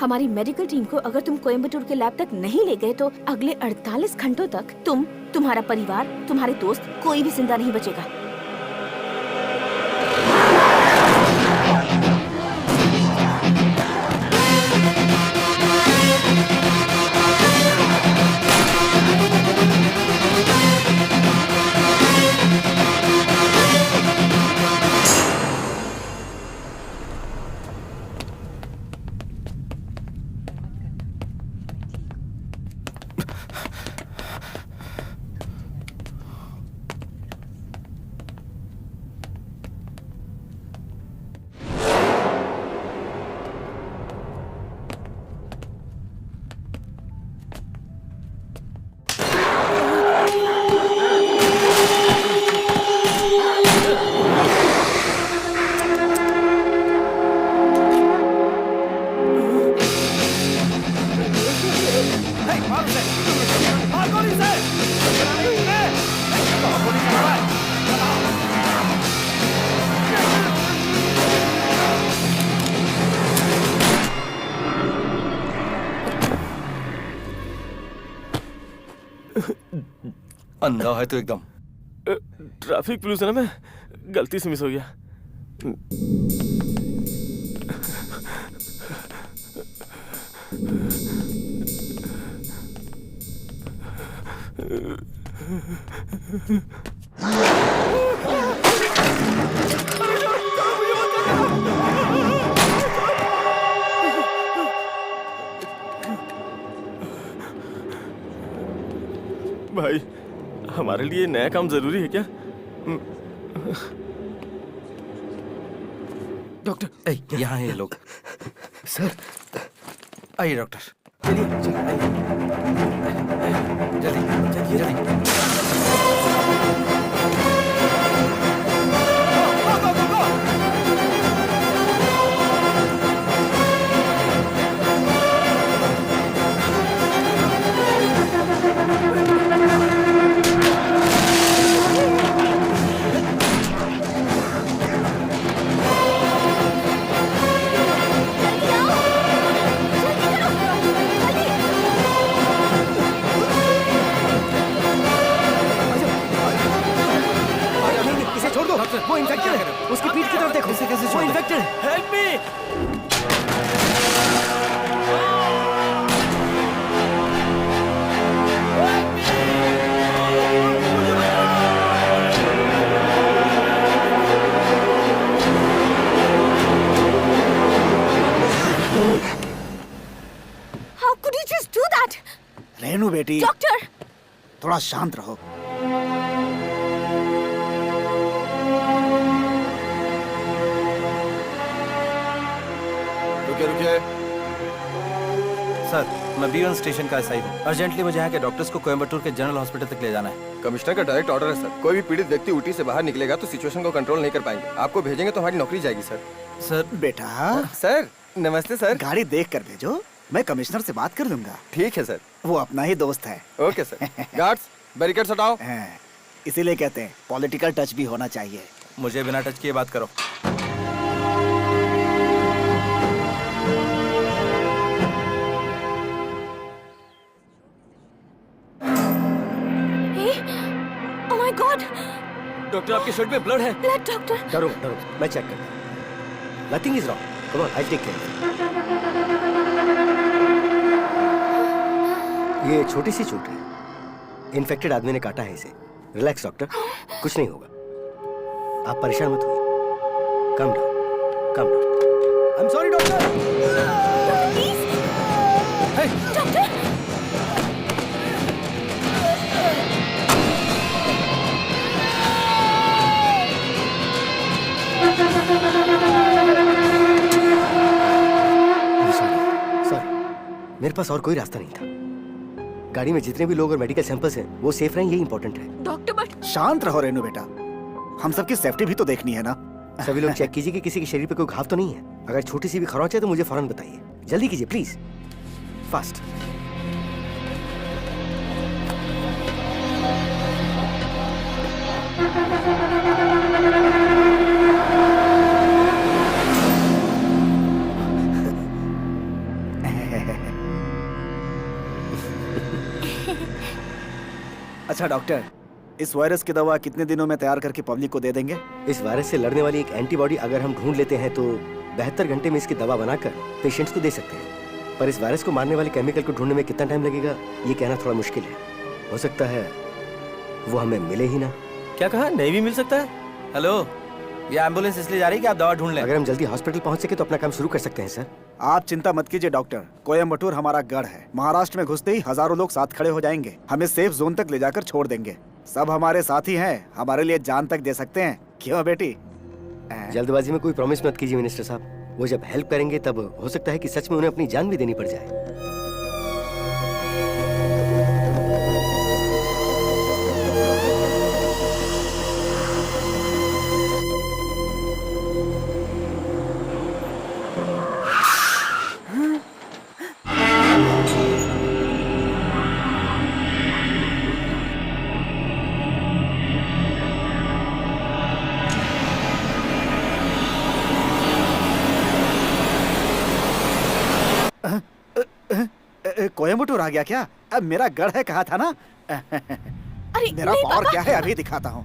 हमारी मेडिकल टीम को अगर तुम कोयम्बटूर के लैब तक नहीं ले गए तो अगले 48 घंटों तक तुम, तुम्हारा परिवार, तुम्हारे दोस्त, कोई भी जिंदा नहीं बचेगा। अंधा है तो एकदम। ट्रैफिक पुलिस है ना, मैं गलती से मिस हो गया। भाई, हमारे लिए नया काम जरूरी है क्या? डॉक्टर यहाँ है ये लोग। सर आइए डॉक्टर। चलिए जल्दी जल्दी। इसे छोड़ दो, वो इन्फेक्टेड है। उसकी पीठ की तरफ देखो, वो इन्फेक्टेड है। Help me. How could you just do that? Renu बेटी, डॉक्टर! थोड़ा शांत रहो। रुकिए रुकिए। सर, मैं B1 स्टेशन का एसआई हूँ। अर्जेंटली मुझे यहाँ के डॉक्टर्स को कोयम्बटूर के जनरल हॉस्पिटल तक ले जाना है। कमिश्नर का डायरेक्ट ऑर्डर है सर। कोई भी पीड़ित व्यक्ति ऊटी से बाहर निकलेगा तो सिचुएशन को कंट्रोल नहीं कर पाएंगे। आपको भेजेंगे तो हमारी नौकरी जाएगी सर। सर बेटा, सर नमस्ते सर। गाड़ी देख कर भेजो, मैं कमिश्नर से बात कर लूंगा। ठीक है सर। वो अपना ही दोस्त है। Okay sir. गार्ड्स, बैरिकेड्स हटाओ। इसीलिए कहते हैं पॉलिटिकल टच भी होना चाहिए। मुझे बिना टच किए बात करो। Oh my God! डॉक्टर, आपके शर्ट पे ब्लड है। Blood doctor. डरो डरो, मैं चेक करता हूँ। Nothing is wrong. Come on, I take care. ये छोटी सी चोट है। इन्फेक्टेड आदमी ने काटा है इसे। रिलैक्स डॉक्टर, कुछ नहीं होगा। आप परेशान मत होइए। Come down, come down. I am sorry doctor. Please. Doctor! Sorry, मेरे पास और कोई रास्ता नहीं था। गाड़ी में जितने भी लोग और मेडिकल सैंपल्स हैं वो सेफ रहें, यही इंपॉर्टेंट है। डॉक्टर बट शांत रहो रेनू बेटा, हम सबकी सेफ्टी भी तो देखनी है ना। सभी लोग चेक कीजिए कि किसी के शरीर पे कोई घाव तो नहीं है। अगर छोटी सी भी खरोंच है तो मुझे फौरन बताइए। जल्दी कीजिए प्लीज, फास्ट। अच्छा डॉक्टर, इस वायरस की दवा कितने दिनों में तैयार करके पब्लिक को दे देंगे? इस वायरस से लड़ने वाली एक एंटीबॉडी अगर हम ढूंढ लेते हैं तो 72 घंटे में इसकी दवा बनाकर पेशेंट्स को दे सकते हैं। पर इस वायरस को मारने वाले केमिकल को ढूंढने में कितना टाइम लगेगा ये कहना थोड़ा मुश्किल है। हो सकता है वो हमें मिले ही ना। क्या कहा? नहीं भी मिल सकता है? हेलो, ये एम्बुलेंस इसलिए जा रही है कि आप दवा ढूंढ लें। अगर हम जल्दी हॉस्पिटल पहुंच सके तो अपना काम शुरू कर सकते हैं सर। आप चिंता मत कीजिए डॉक्टर, कोयम्बटूर हमारा गढ़ है। महाराष्ट्र में घुसते ही हजारों लोग साथ खड़े हो जाएंगे, हमें सेफ जोन तक ले जाकर छोड़ देंगे। सब हमारे साथी हैं, हमारे लिए जान तक दे सकते हैं। क्यों बेटी? जल्दबाजी में कोई प्रॉमिस मत कीजिए मिनिस्टर साहब। वो जब हेल्प करेंगे तब हो सकता है कि सच में उन्हें अपनी जान भी देनी पड़ जाए। कोयम्बटूर आ गया क्या? अब मेरा गढ़ है कहा था ना। अरे मेरा नहीं, पावर पापा। क्या है अभी दिखाता हूँ।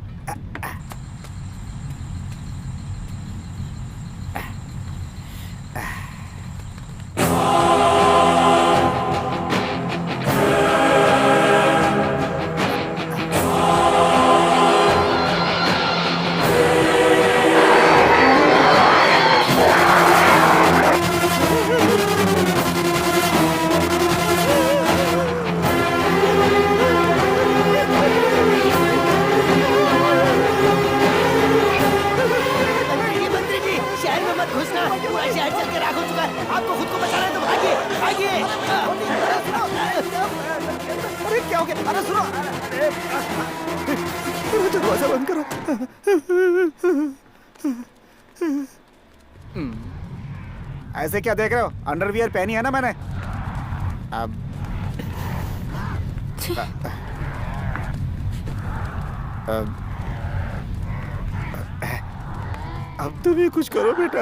मंत्री जी, शहर में मत घुसना। पूरा शहर चल के राख हो चुका है। आपको खुद को बचाना है तो भागिए, भागिए। अरे क्या हो गया? अरे सुनो, अरे दरवाजा बंद करो। ऐसे क्या देख रहे हो? अंडरवियर पहनी है ना मैंने। अब तुम ही कुछ करो बेटा।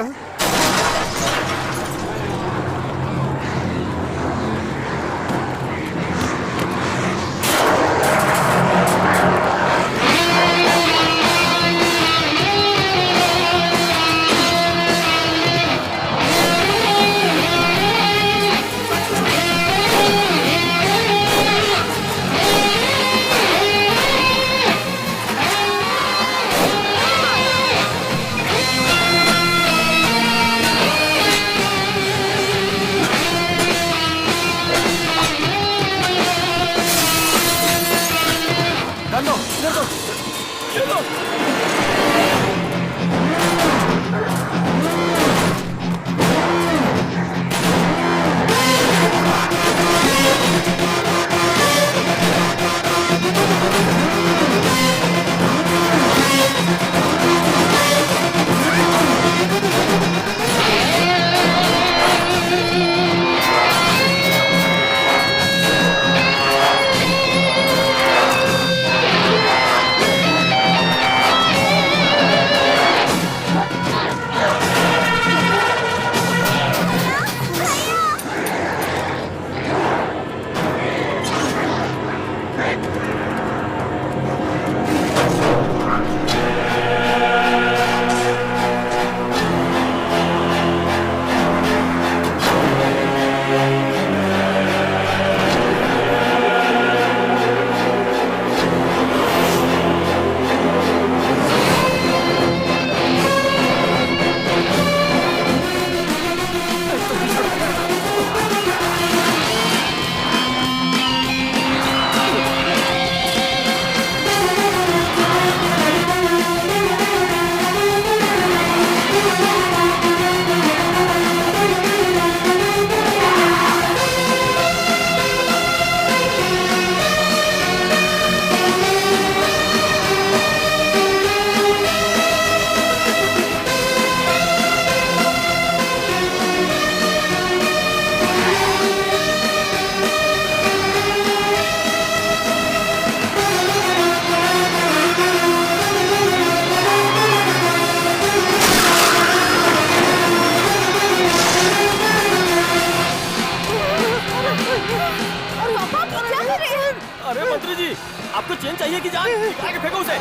आपको चेन चाहिए कि जान? निकाल के फेंको उसे।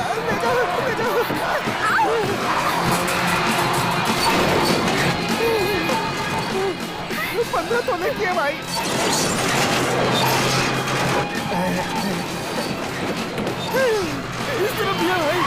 पंद्रह तो नहीं किए भाई। इस तरफ दिया भाई।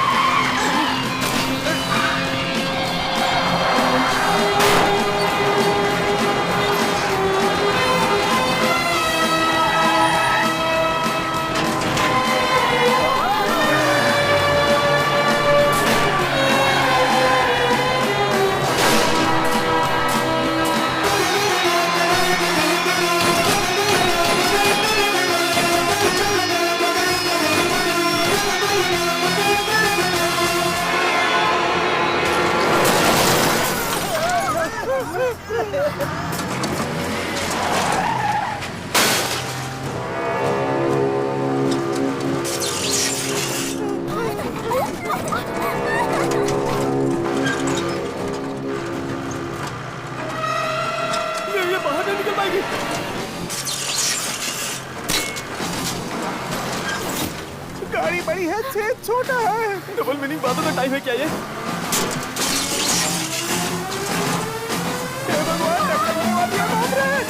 गड़ी बड़ी है, छेद छोटा है। डबल मीनिंग बातों का टाइम है क्या ये? हे भगवान, टक्कर की माफिया भाग रहे हैं।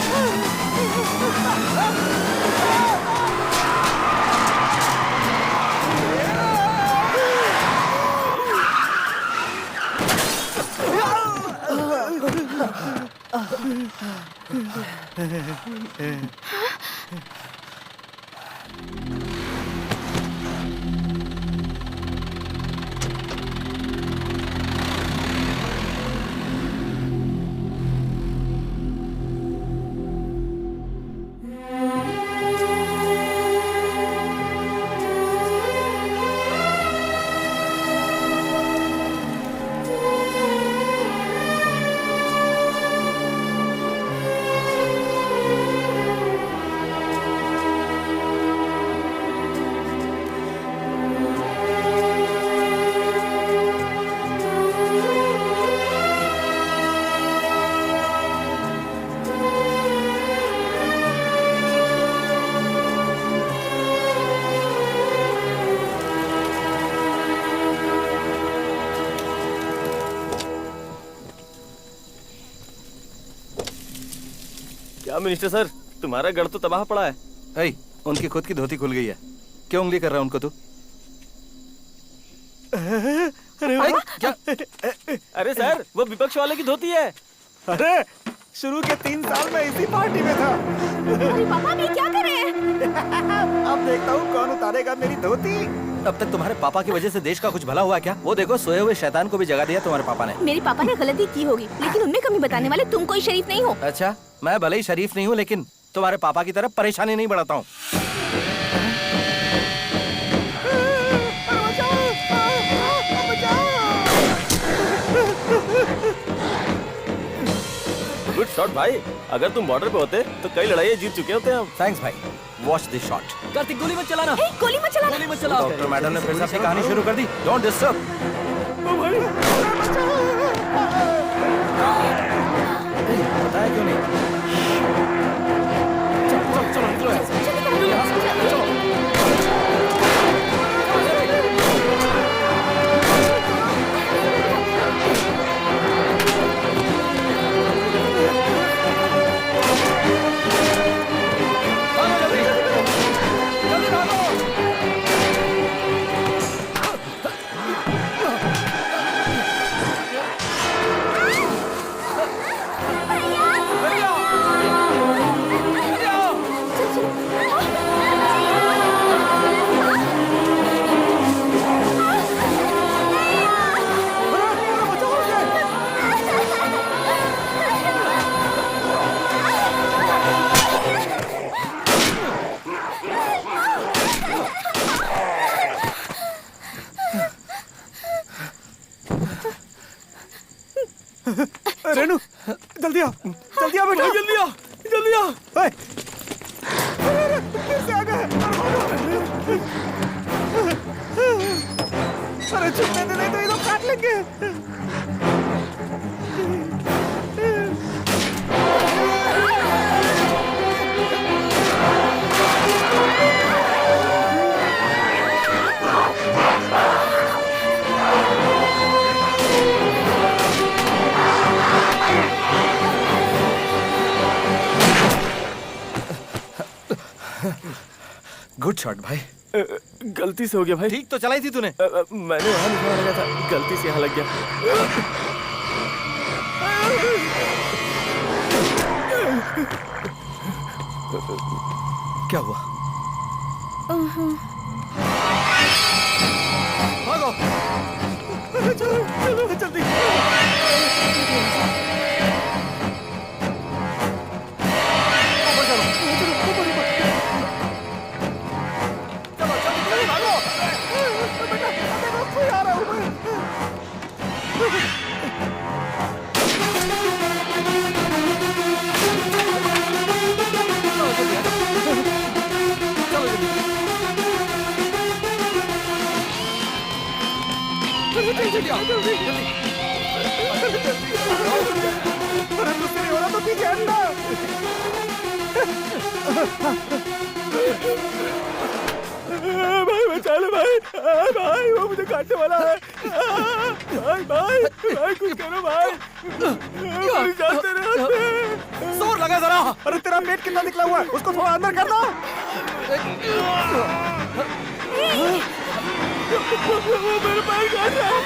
क्या मिनिस्टर सर, तुम्हारा गढ़ तो तबाह पड़ा है। ऐ, उनकी खुद की धोती खुल गई है, क्यों उंगली कर रहा है उनको तू? अरे क्या? अरे सर, वो विपक्ष वाले की धोती है। अरे शुरू के 3 साल में इसी पार्टी में था। अरे पापा, ये क्या कर रहे हैं? अब देखता हूँ कौन उतारेगा मेरी धोती। अब तक तुम्हारे पापा की वजह से देश का कुछ भला हुआ क्या? वो देखो, सोए हुए शैतान को भी जगा दिया तुम्हारे पापा ने। मेरे पापा ने गलती की होगी, लेकिन उनमें कमी बताने वाले तुम कोई शरीफ नहीं हो। अच्छा, मैं भले ही शरीफ नहीं हूँ, लेकिन तुम्हारे पापा की तरह परेशानी नहीं बढ़ाता हूँ। गुड शॉट भाई, अगर तुम बॉर्डर पे होते तो कई लड़ाइयाँ जीत चुके होते हम। थैंक्स भाई, वॉच दिस शॉट। कार्तिक गोली मत चलाना। गोली मत चलाना। गोली मत चलाओ। डॉक्टर मैडम ने फिर से अपनी कहानी शुरू कर दी। Don't disturb. बताया क्यों नहीं? चलो निकलो यहाँ से। चलो। रेनू, जल्दी आ बेटा, जल्दी आ। फिर से आ गए। अरे छुपने दे, नहीं तो ये लोग काट लेंगे। गुड शॉट भाई। गलती से हो गया भाई। ठीक तो चलाई थी तूने। मैंने वहाँ निकलने लगा था, गलती से यहाँ लग गया। क्या हुआ? भागो। चलो जल्दी। अरे दूसरी हो रहा तो पीछे हटना। भाई बचा ले भाई, भाई वो मुझे काटने वाला है। भाई भाई भाई कुछ करो भाई, मेरी जान तेरे हाथ में। जोर लगा जरा। अरे तेरा पेट कितना निकला हुआ है, उसको थोड़ा अंदर करना। वो मेरे पैर काट रहा है।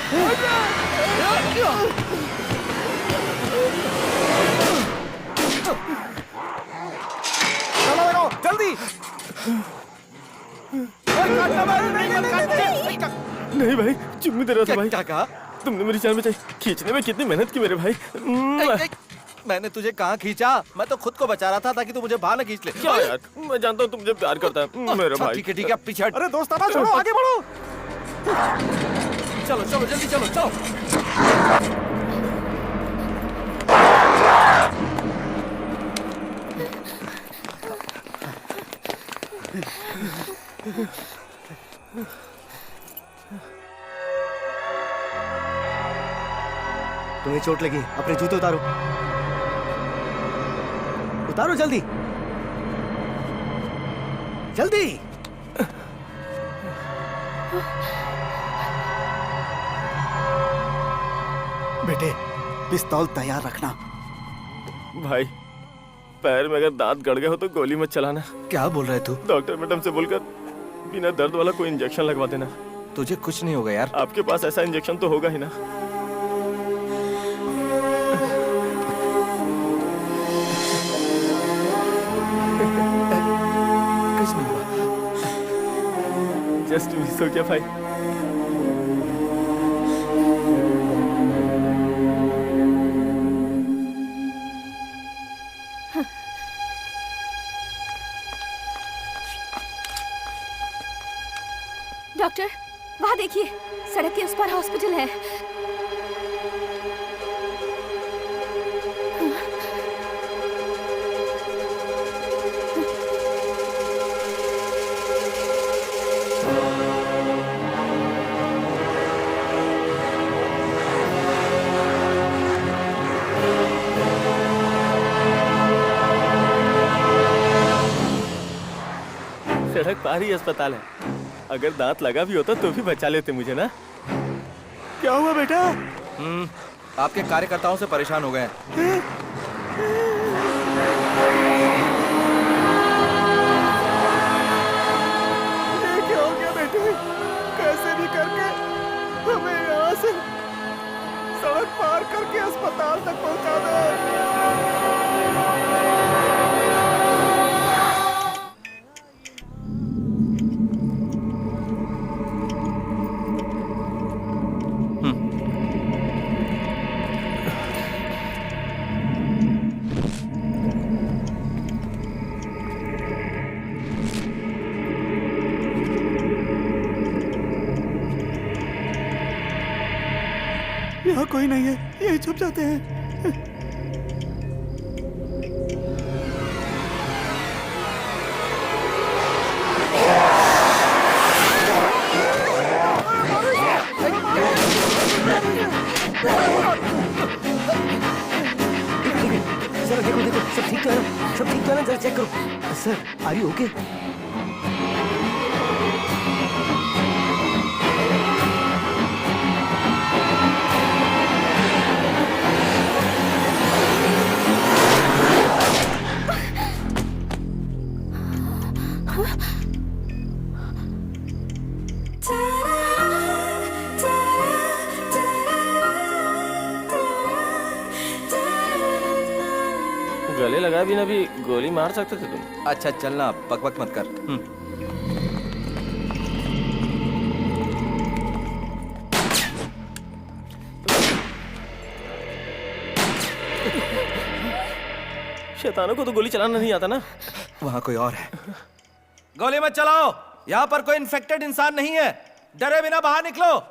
चलो लगाओ जल्दी। नहीं भाई चुम्मी दे रहा था भाई। क्या कहा? तुमने मेरी जान बचाई। खींचने में कितनी मेहनत की मेरे भाई। मैंने तुझे कहाँ खींचा? मैं तो खुद को बचा रहा था ताकि तू मुझे बाहर न खींच ले। क्या यार, मैं जानता हूँ तुम मुझे प्यार करता है मेरे भाई। ठीक है पीछे हट। अरे दोस्ताना छोड़ो, आगे बढ़ो। चलो चलो जल्दी चलो चलो। तुम्हें चोट लगी, अपने जूते उतारो। उतारो जल्दी जल्दी। बेटे पिस्तौल तैयार रखना। भाई पैर में अगर दांत गड़ गए हो तो गोली मत चलाना। क्या बोल रहे तू? डॉक्टर मैडम से बोलकर बिना दर्द वाला कोई इंजेक्शन लगवा देना। तुझे कुछ नहीं होगा यार। आपके पास ऐसा इंजेक्शन तो होगा ही ना। कुछ नहीं हुआ। जस्ट मिस हो गया भाई। डॉक्टर वहाँ देखिए, सड़क के उस पार हॉस्पिटल है। सड़क पार ही अस्पताल है। अगर दांत लगा भी होता तो भी बचा लेते मुझे ना। क्या हुआ बेटा? आपके कार्यकर्ताओं से परेशान हो गए हैं। ये क्या हो गया बेटे? कैसे भी करके हमें यहाँ से सड़क पार करके अस्पताल तक पहुँचा दे। यहाँ कोई नहीं है, यही छुप जाते हैं। सर देखो देखो, सब ठीक तो है ना? सब ठीक तो है ना? जरा चेक करो। Sir are you okay? गले लगा भी ना भी गोली मार सकते थे तुम। अच्छा चलना, बकबक मत कर। शैतानों को तो गोली चलाना नहीं आता ना। वहाँ कोई और है। गोली मत चलाओ, यहाँ पर कोई इन्फेक्टेड इंसान नहीं है। डरे बिना बाहर निकलो।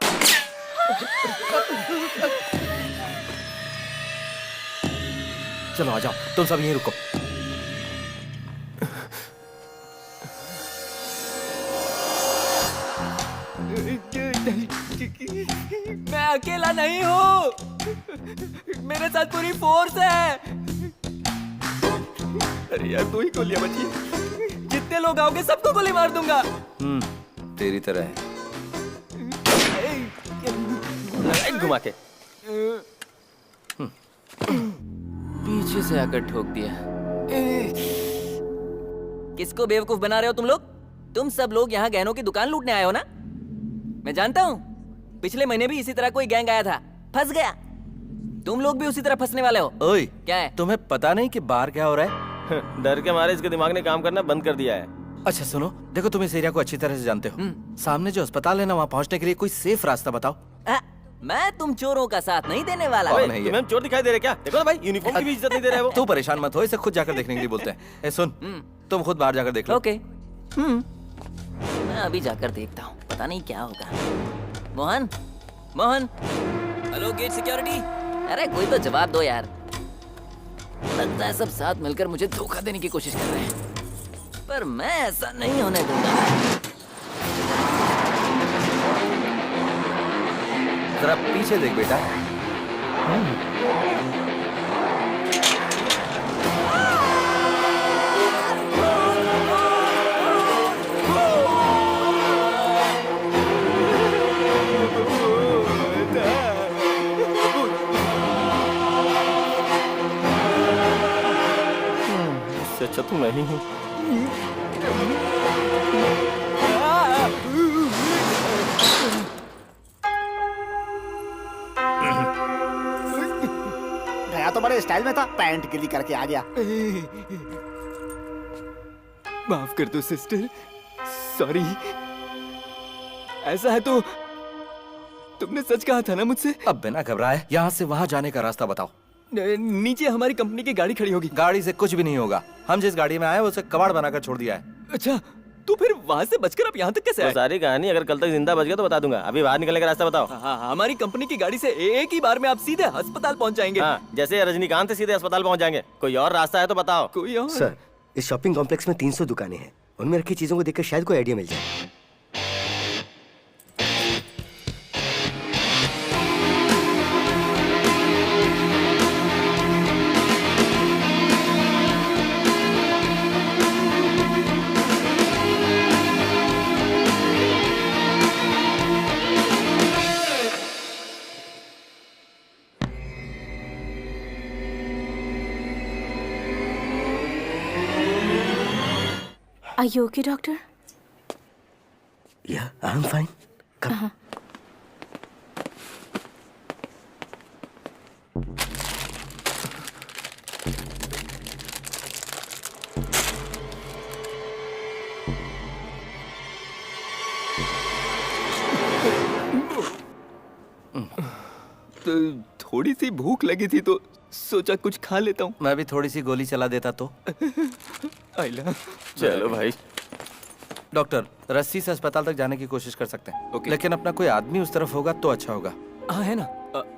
चलो आ जाओ, तुम सब यहीं रुको। मैं अकेला नहीं हूँ, मेरे साथ पूरी फोर्स है। अरे यार दो ही गोलियां बची। जितने लोग आओगे सबको गोली मार दूंगा। तेरी तरह है। लगाई घुमा के। पीछे से आकर ठोक दिया। किसको बेवकूफ बना रहे हो तुम लोग? तुम सब लोग यहाँ गहनों की दुकान लूटने आए हो ना? मैं जानता हूँ, पिछले महीने भी इसी तरह कोई गैंग आया था, फंस गया। तुम लोग भी उसी तरह फंसने वाले हो। ओए, क्या है? तुम्हें पता नहीं कि बाहर क्या हो रहा है? डर के मारे इसके दिमाग ने काम करना बंद कर दिया है। अच्छा सुनो, देखो तुम इस एरिया को अच्छी तरह से जानते हो। सामने जो अस्पताल है ना, वहाँ पहुँचने के लिए कोई सेफ रास्ता बताओ। मैं तुम चोरों का साथ नहीं देने वाला। तुम्हें चोर दिखाई दे रहे क्या? देखो ना भाई, यूनिफॉर्म की भी इज्जत नहीं दे रहे वो। तू परेशान मत हो, इसे खुद जाकर देखने के लिए बोलते हैं। ए सुन, तुम खुद बाहर जाकर देख लो। ओके। मैं अभी जाकर देखता हूँ, पता नहीं क्या होगा। Mohan, Mohan, hello gate security. अरे कोई तो जवाब दो यार। लगता है सब साथ मिलकर मुझे धोखा देने की कोशिश कर रहे हैं, पर मैं ऐसा नहीं होने दूंगा। जरा पीछे देख बेटा। इससे अच्छा तो मैं ही हूँ। गया तो बड़े स्टाइल में था, पैंट गिली करके आ गया। माफ कर दो सिस्टर, सॉरी। ऐसा है तो तुमने सच कहा था ना मुझसे? अब बिना घबराए यहाँ से वहाँ जाने का रास्ता बताओ। नीचे हमारी कंपनी की गाड़ी खड़ी होगी। गाड़ी से कुछ भी नहीं होगा। हम जिस गाड़ी में आए उसे कबाड़ बनाकर छोड़ दिया है। अच्छा, तो फिर वहाँ से बचकर आप यहाँ तक कैसे आए? सारी कहानी अगर कल तक जिंदा बच गया तो बता दूंगा। अभी बाहर निकलने का रास्ता बताओ। हाँ, हमारी कंपनी की गाड़ी से एक ही बार में आप सीधे अस्पताल पहुँच जाएंगे। हाँ, जैसे रजनीकांत सीधे अस्पताल पहुँच जाएंगे। कोई और रास्ता है तो बताओ। कोई और? सर, इस शॉपिंग कॉम्प्लेक्स में 300 दुकानें हैं। उनमें रखी चीजों को देखकर शायद कोई आइडिया मिल जाए। Are you okay, doctor? Yeah, I'm fine. Come. तो थोड़ी सी भूख लगी थी तो सोचा कुछ खा लेता हूँ। मैं भी थोड़ी सी गोली चला देता तो। आइला। चलो भाई। डॉक्टर, रस्सी से अस्पताल तक जाने की कोशिश कर सकते हैं। ओके। लेकिन अपना कोई आदमी उस तरफ होगा तो अच्छा होगा। हाँ है ना।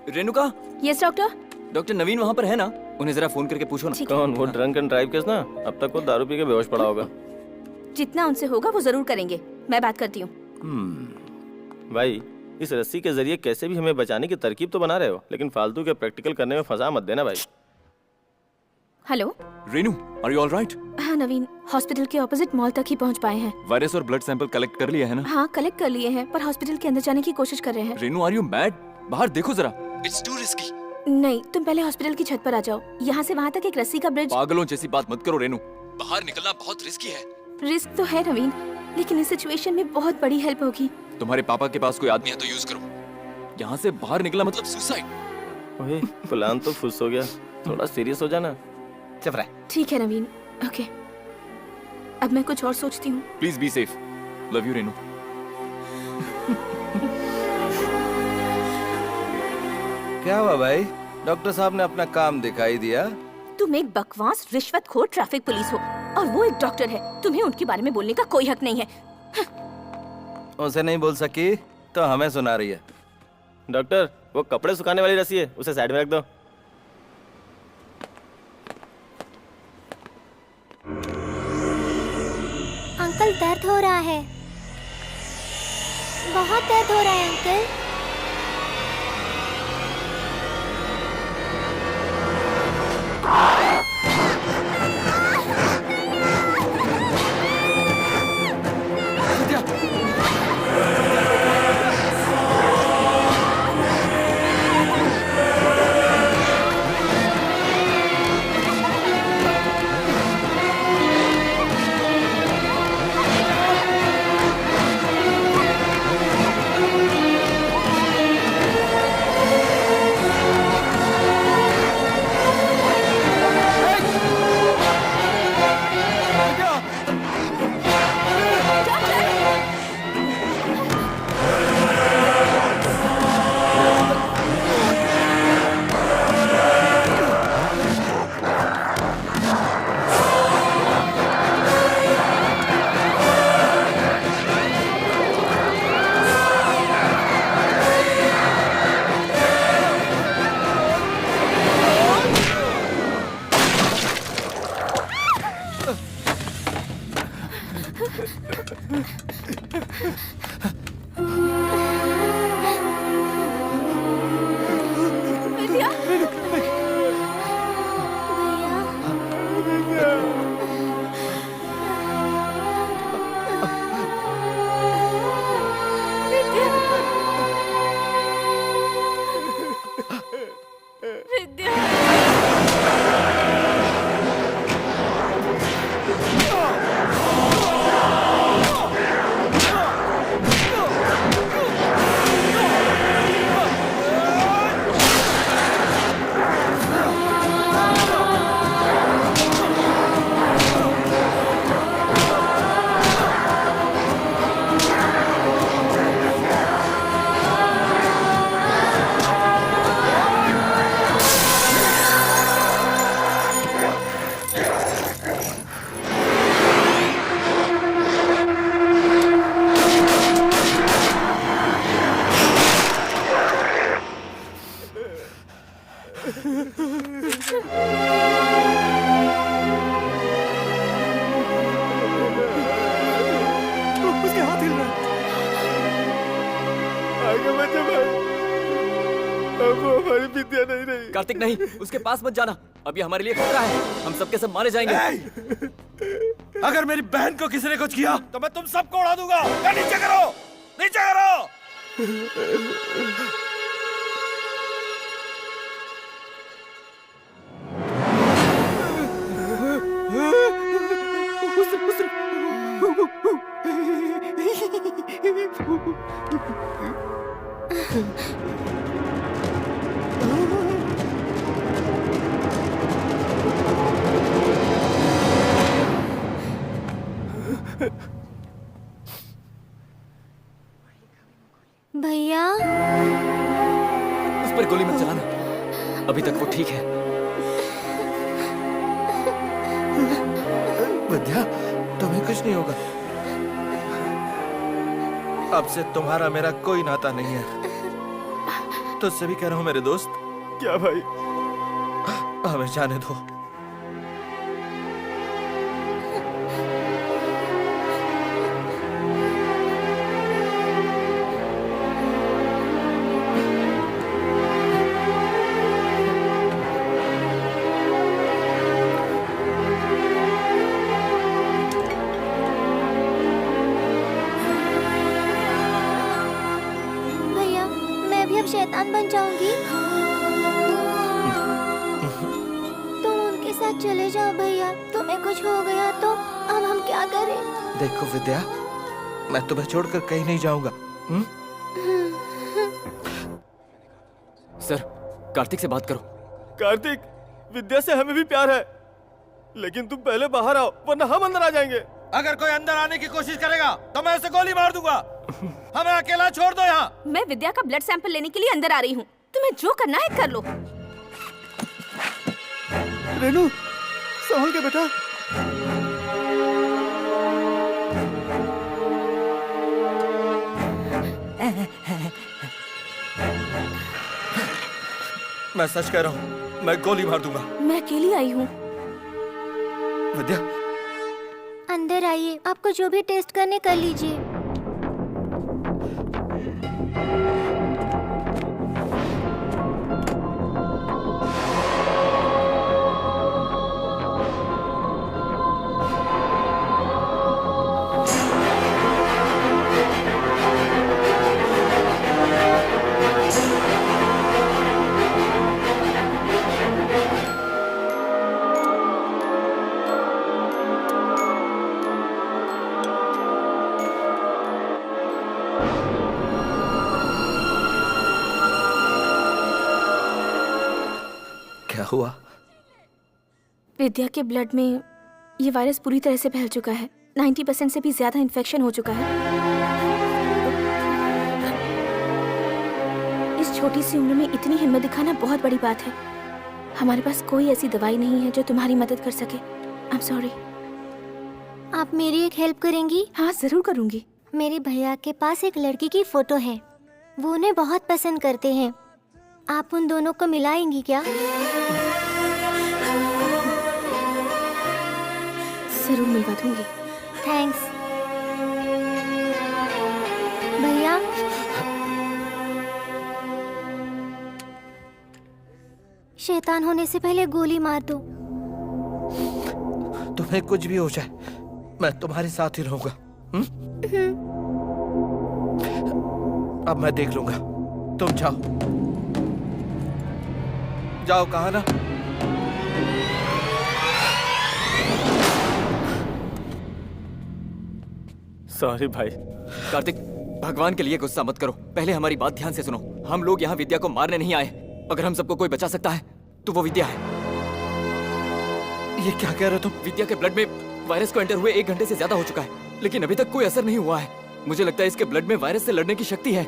Renuka. Yes doctor. Doctor Naveen वहाँ पर है ना? उन्हें जरा फोन करके पूछो ना। कौन? वो ड्रंक एंड ड्राइव केस ना? अब तक वो दारू पी के बेहोश पड़ा होगा। जितना उनसे होगा वो जरूर करेंगे। मैं बात करती हूँ। भाई, इस रस्सी के जरिए कैसे भी हमें बचाने की तरकीब तो बना रहे हो, लेकिन फालतू के प्रैक्टिकल करने में फंसा मत देना भाई। Hello Renu, are you all right? हाँ नवीन, हॉस्पिटल के ऑपोजिट मॉल तक ही पहुँच पाए हैं। वायरस और ब्लड सैंपल कलेक्ट कर लिया है ना? हाँ कलेक्ट कर लिए हैं, पर हॉस्पिटल के अंदर जाने की कोशिश कर रहे हैं। Renu, are you mad? बाहर देखो जरा। It's too risky. नहीं, तुम पहले हॉस्पिटल की छत पर आ जाओ। यहाँ से वहाँ तक एक रस्सी का ब्रिज। पागलों जैसी बात मत करो रेनू, बाहर निकलना बहुत रिस्की है। रिस्क तो है नवीन, लेकिन इस सिचुएशन में बहुत बड़ी हेल्प होगी। तुम्हारे पापा के पास कोई आदमी है तो यूज करो। यहाँ से बाहर निकला मतलब सुसाइड। ओए, प्लान तो फुस हो गया। थोड़ा सीरियस हो जाना। चुप रह। ठीक है नवीन, ओके। अब मैं कुछ और सोचती हूँ। Please be safe. Love you Renu. क्या हुआ भाई? डॉक्टर साहब ने अपना काम दिखाई दिया। तुम एक बकवास रिश्वतखोर ट्रैफिक पुलिस हो और वो एक डॉक्टर है। तुम्हें उनके बारे में बोलने का कोई हक नहीं है। उसे नहीं बोल सकी तो हमें सुना रही है। डॉक्टर, वो कपड़े सुखाने वाली रस्सी है, उसे साइड में रख दो। अंकल दर्द हो रहा है, बहुत दर्द हो रहा है अंकल। अब वो हमारी विद्या नहीं रही। कार्तिक नहीं, उसके पास मत जाना, अब ये हमारे लिए खतरा है, हम सबके सब मारे जाएंगे। अगर मेरी बहन को किसी ने कुछ किया तो मैं तुम सबको उड़ा दूंगा। नीचे करो, नीचे करो। भैया, उस पर गोली मत चलाना, अभी तक वो ठीक है। विद्या, तुम्हें कुछ नहीं होगा। अब से तुम्हारा मेरा कोई नाता नहीं है। तुझसे भी कह रहा हूं मेरे दोस्त। क्या भाई? हमें जाने दो। शैतान बन जाऊंगी। तुम उनके साथ चले जाओ भैया, तुम्हें कुछ हो गया तो अब हम क्या करें? देखो विद्या, मैं तुम्हें छोड़कर कहीं नहीं जाऊंगा। सर, कार्तिक से बात करो। कार्तिक, विद्या से हमें भी प्यार है, लेकिन तुम पहले बाहर आओ वरना हम अंदर आ जाएंगे। अगर कोई अंदर आने की कोशिश करेगा तो मैं उसे गोली मार दूंगा। हमें अकेला छोड़ दो यहाँ। मैं विद्या का ब्लड सैंपल लेने के लिए अंदर आ रही हूँ, तुम्हें जो करना है कर लो। रेनू, संभल के बेटा। मैं सच कह रहा हूँ, मैं गोली मार दूंगा। मैं अकेली आई हूँ। विद्या, अंदर आइए, आपको जो भी टेस्ट करने कर लीजिए। हुआ? विद्या के ब्लड में ये वायरस पूरी तरह से फैल चुका है। 90% से भी ज्यादा इन्फेक्शन हो चुका है। इस छोटी सी उम्र में इतनी हिम्मत दिखाना बहुत बड़ी बात है। हमारे पास कोई ऐसी दवाई नहीं है जो तुम्हारी मदद कर सके। I am sorry. आप मेरी एक हेल्प करेंगी? हाँ, जरूर करूंगी। मेरे भैया के पास एक लड़की की फोटो है, वो उन्हें बहुत पसंद करते हैं। आप उन दोनों को मिलाएंगी क्या? जरूर मिलवा दूंगी। थैंक्स भैया। शैतान होने से पहले गोली मार दो। तुम्हें कुछ भी हो जाए, मैं तुम्हारे साथ ही रहूंगा। अब मैं देख लूंगा, तुम जाओ। जाओ, कहा ना। सॉरी भाई। कार्तिक, भगवान के लिए गुस्सा मत करो, पहले हमारी बात ध्यान से सुनो। हम लोग यहाँ विद्या को मारने नहीं आए। अगर हम सबको कोई बचा सकता है तो वो विद्या है। ये क्या कह रहे हो तुम? विद्या के ब्लड में वायरस को एंटर हुए 1 घंटे से ज्यादा हो चुका है, लेकिन अभी तक कोई असर नहीं हुआ है। मुझे लगता है इसके ब्लड में वायरस से लड़ने की शक्ति है।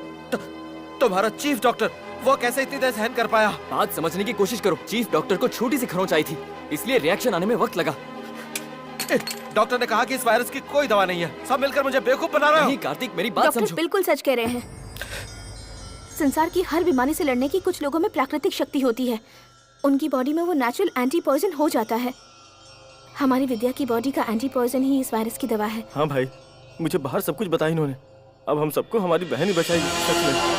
तुम्हारा चीफ डॉक्टर, वो कैसे इतनी देर सहन कर पाया? बात समझने की कोशिश करो। चीफ डॉक्टर को छोटी सी खरोंच आई थी, इसलिए रिएक्शन आने में वक्त लगा। डॉक्टर ने कहा कि इस वायरस की कोई दवा नहीं है। सब मिलकर मुझे बेवकूफ बना रहे हो। नहीं कार्तिक, मेरी बात समझो। बिल्कुल सच कह रहे हैं। संसार की हर बीमारी से लड़ने की कुछ लोगों में प्राकृतिक शक्ति होती है। उनकी बॉडी में वो नेचुरल एंटी पॉइजन हो जाता है। हमारी विद्या की बॉडी का एंटी पॉइजन ही इस वायरस की दवा है। हाँ भाई, मुझे बाहर सब कुछ बताया इन्होंने। अब हम सबको हमारी बहन ही बचाएगी। सच में।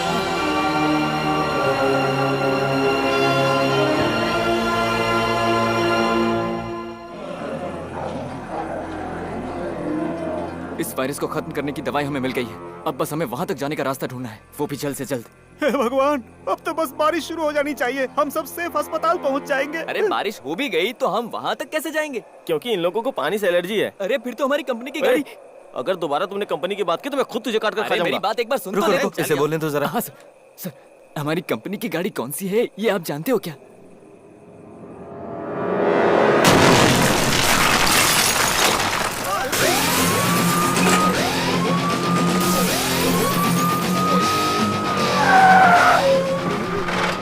वायरस को खत्म करने की दवाई हमें मिल गई है। अब बस हमें वहाँ तक जाने का रास्ता ढूंढना है, वो भी जल्द से जल्द। हे भगवान, अब तो बस बारिश शुरू हो जानी चाहिए, हम सब सेफ अस्पताल पहुंच जाएंगे। अरे बारिश हो भी गई तो हम वहाँ तक कैसे जाएंगे? क्योंकि इन लोगों को पानी से एलर्जी है। अरे फिर तो हमारी कंपनी की गाड़ी। अगर दोबारा तुमने कंपनी की बात की तो मैं खुद तुझे काट कर खा जाऊंगा। मेरी बात एक बार सुन तो ले। इसे बोलने तो जरा। हाँ सर, हमारी कंपनी की गाड़ी कौन सी है ये आप जानते हो क्या?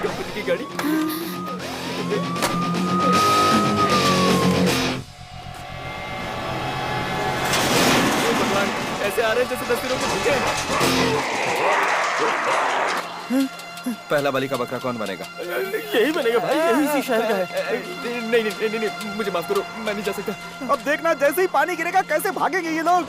कंपनी की गाड़ी। ऐसे आ रहे हैं जैसे 10 दिनों के भूखे हैं। पहला बलि का बकरा कौन बनेगा? यही बनेगा भाई, यही इसी शहर का है। नहीं, मुझे माफ करो, मैं नहीं जा सकता। अब देखना जैसे ही पानी गिरेगा कैसे भागेंगे ये लोग।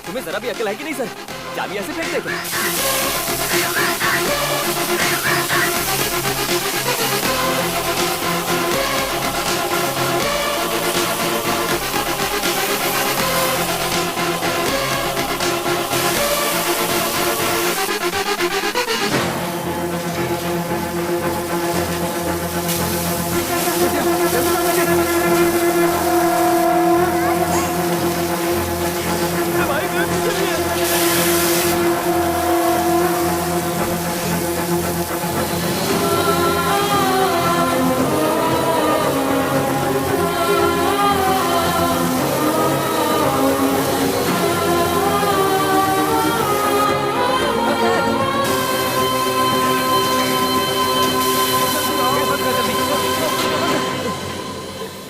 तुम्हें जरा भी अकल है कि नहीं सर? चाबी ऐसे फेंक दे क्या?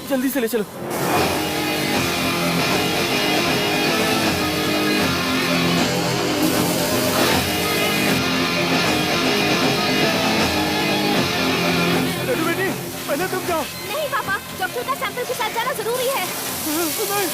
जल्दी से ले चलो। बेटी, पहले तुम जाओ। नहीं पापा, डॉक्टर का सैंपल के साथ जाना जरूरी है। नहीं।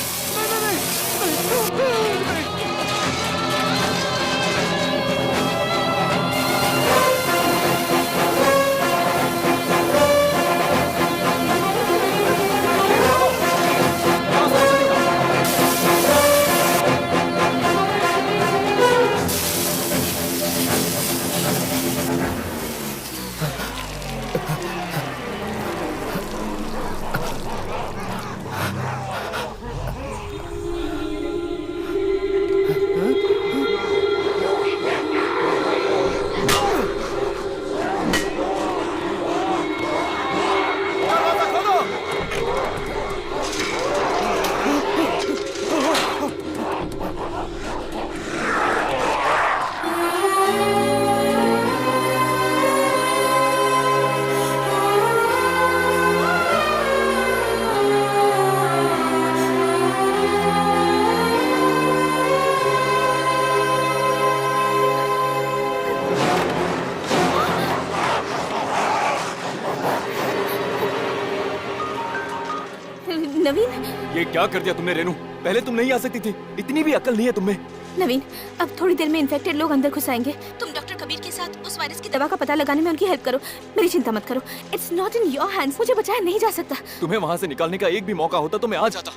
नवीन, ये क्या कर दिया तुमने रेनू? पहले तुम नहीं आ सकती थी, इतनी भी अकल नहीं है तुम्हें। नवीन, अब थोड़ी देर में इन्फेक्टेड लोग अंदर घुस आएंगे। तुम डॉक्टर कबीर के साथ उस वायरस की दवा का पता लगाने में उनकी हेल्प करो। मेरी चिंता मत करो, it's not in your hands. मुझे बचाया नहीं जा सकता। तुम्हें वहाँ से निकालने का एक भी मौका होता तो मैं आ जाता,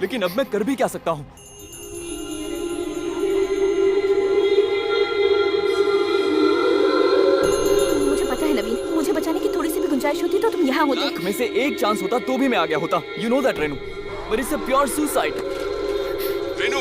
लेकिन अब मैं कर भी क्या सकता हूँ? मुझे पता है नवीन, मुझे बचाने की थोड़ी सी भी गुंजाइश होती तो तुम यहाँ होते। लाख में से एक चांस होता तो भी मैं आ गया होता। You know that Renu, but it's a pure suicide. Renu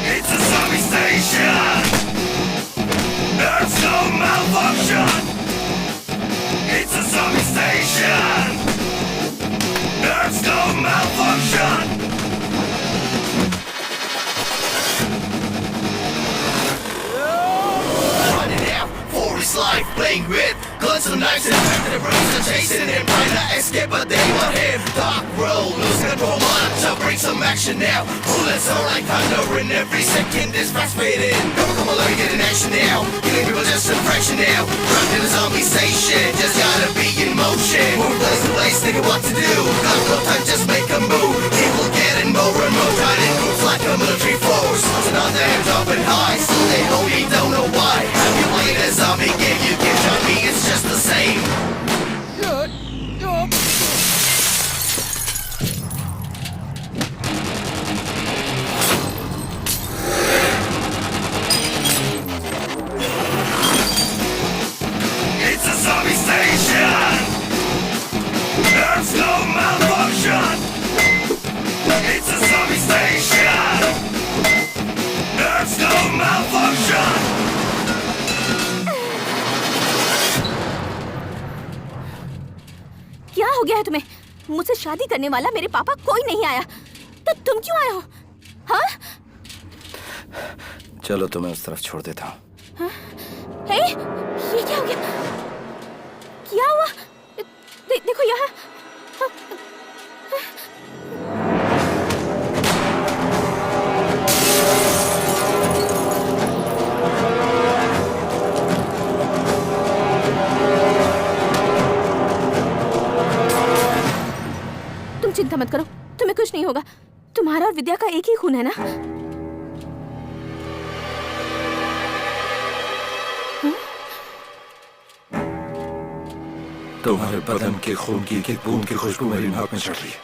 It's a zombie station. There's no malfunction. It's a zombie station. There's no malfunction. Running out for his life, playing with guns and knives and the bros are chasing him, trying to escape, but they want him. Dark road, lose control, so bring some action now. Bullets are like thunder, and every second is fast fading. Come on, let me get in action now. Killing people just a fraction now. Trapped in a zombie station, just gotta be in motion. More place to place, thinking what to do. Got no time, just make a move. People getting more and more tired in groups like a military force. So now they're jumping high, so they only don't know why. Have you played a zombie game? You can show me, it's just the same. It's a zombie station. There's no malfunction. It's a zombie station. There's no malfunction. क्या हो गया है तुम्हें? मुझसे शादी करने वाला मेरे पापा कोई नहीं आया, तो तुम क्यों आए हो? हाँ? चलो तुम्हें उस तरफ छोड़ देता हूँ। हे? ये क्या हो गया? क्या हुआ? देखो यहाँ। तुम चिंता मत करो, तुम्हें कुछ नहीं होगा। तुम्हारा और विद्या का एक ही खून है ना? तुम्हारे बदन के खून की एक बूंद की खुशबू मेरी नाक में चढ़ रही है।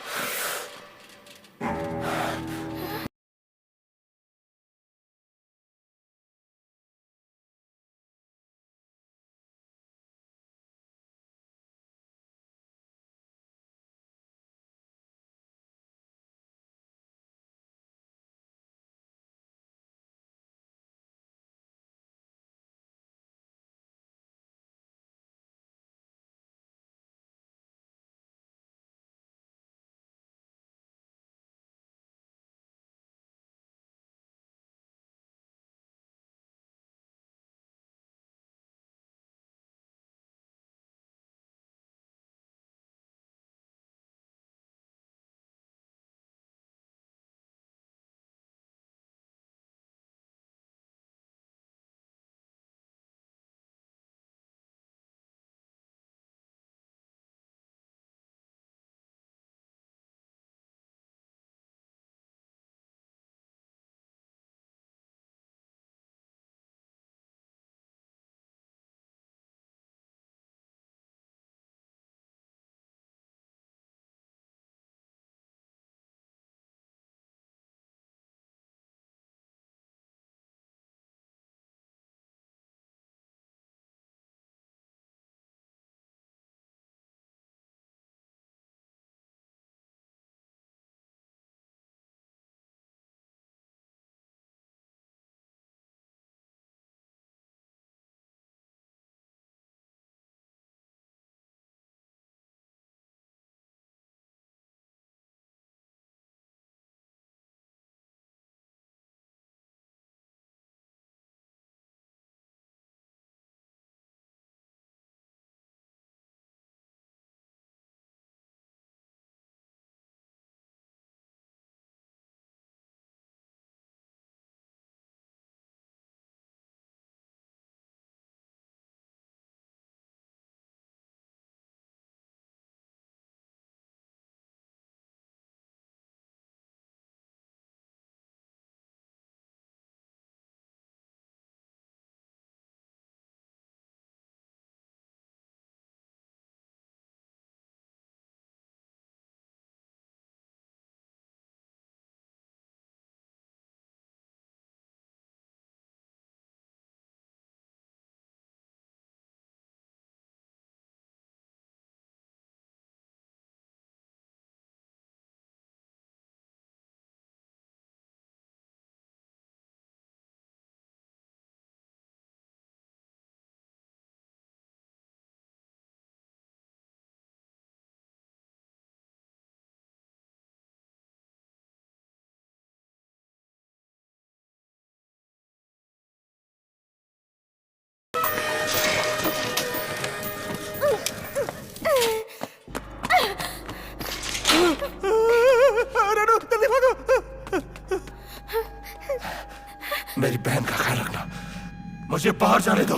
मुझे बाहर जाने दो।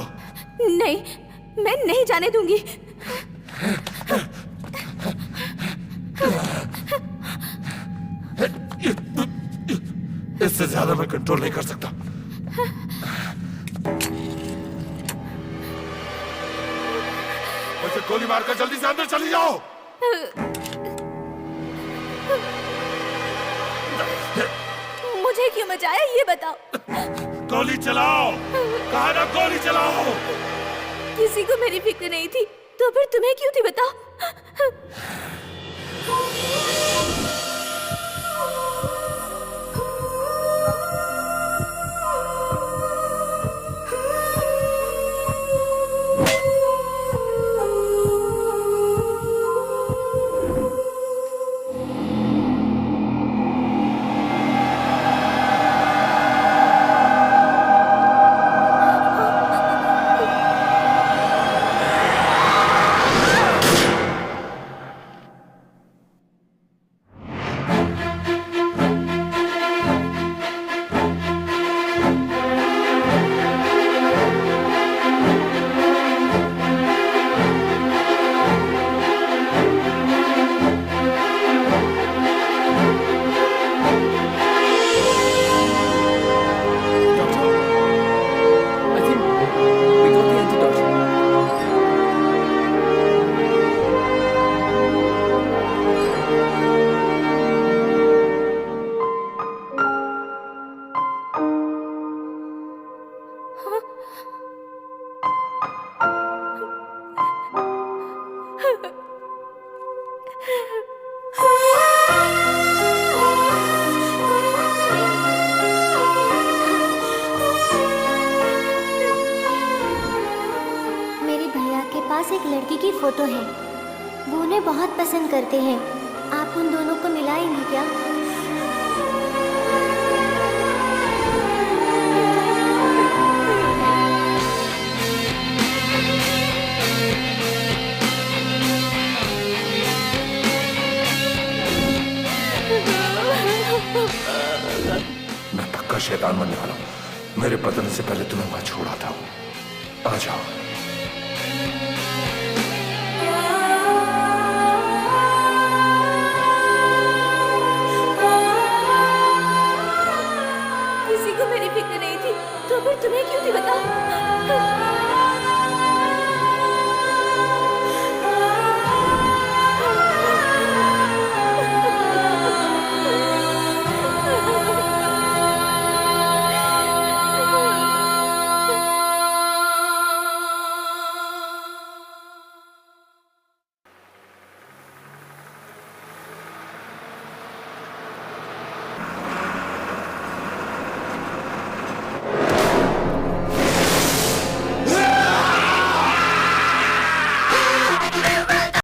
नहीं, मैं नहीं जाने दूंगी। इससे ज्यादा मैं कंट्रोल नहीं कर सकता। मुझे गोली मारकर जल्दी से अंदर चली जाओ। मुझे क्यों मचाया ये बताओ। गोली चलाओ, कहा ना गोली चलाओ। किसी को मेरी फिक्र नहीं थी, तो फिर तुम्हें क्यों थी बताओ। लड़की की फोटो है, वो उन्हें बहुत पसंद करते हैं। आप उन दोनों को मिलाएंगे क्या? मैं पक्का शैतान बनने वाला हूँ। मेरे बदलने से पहले तुम्हें वहां छोड़ा था। आ जाओ।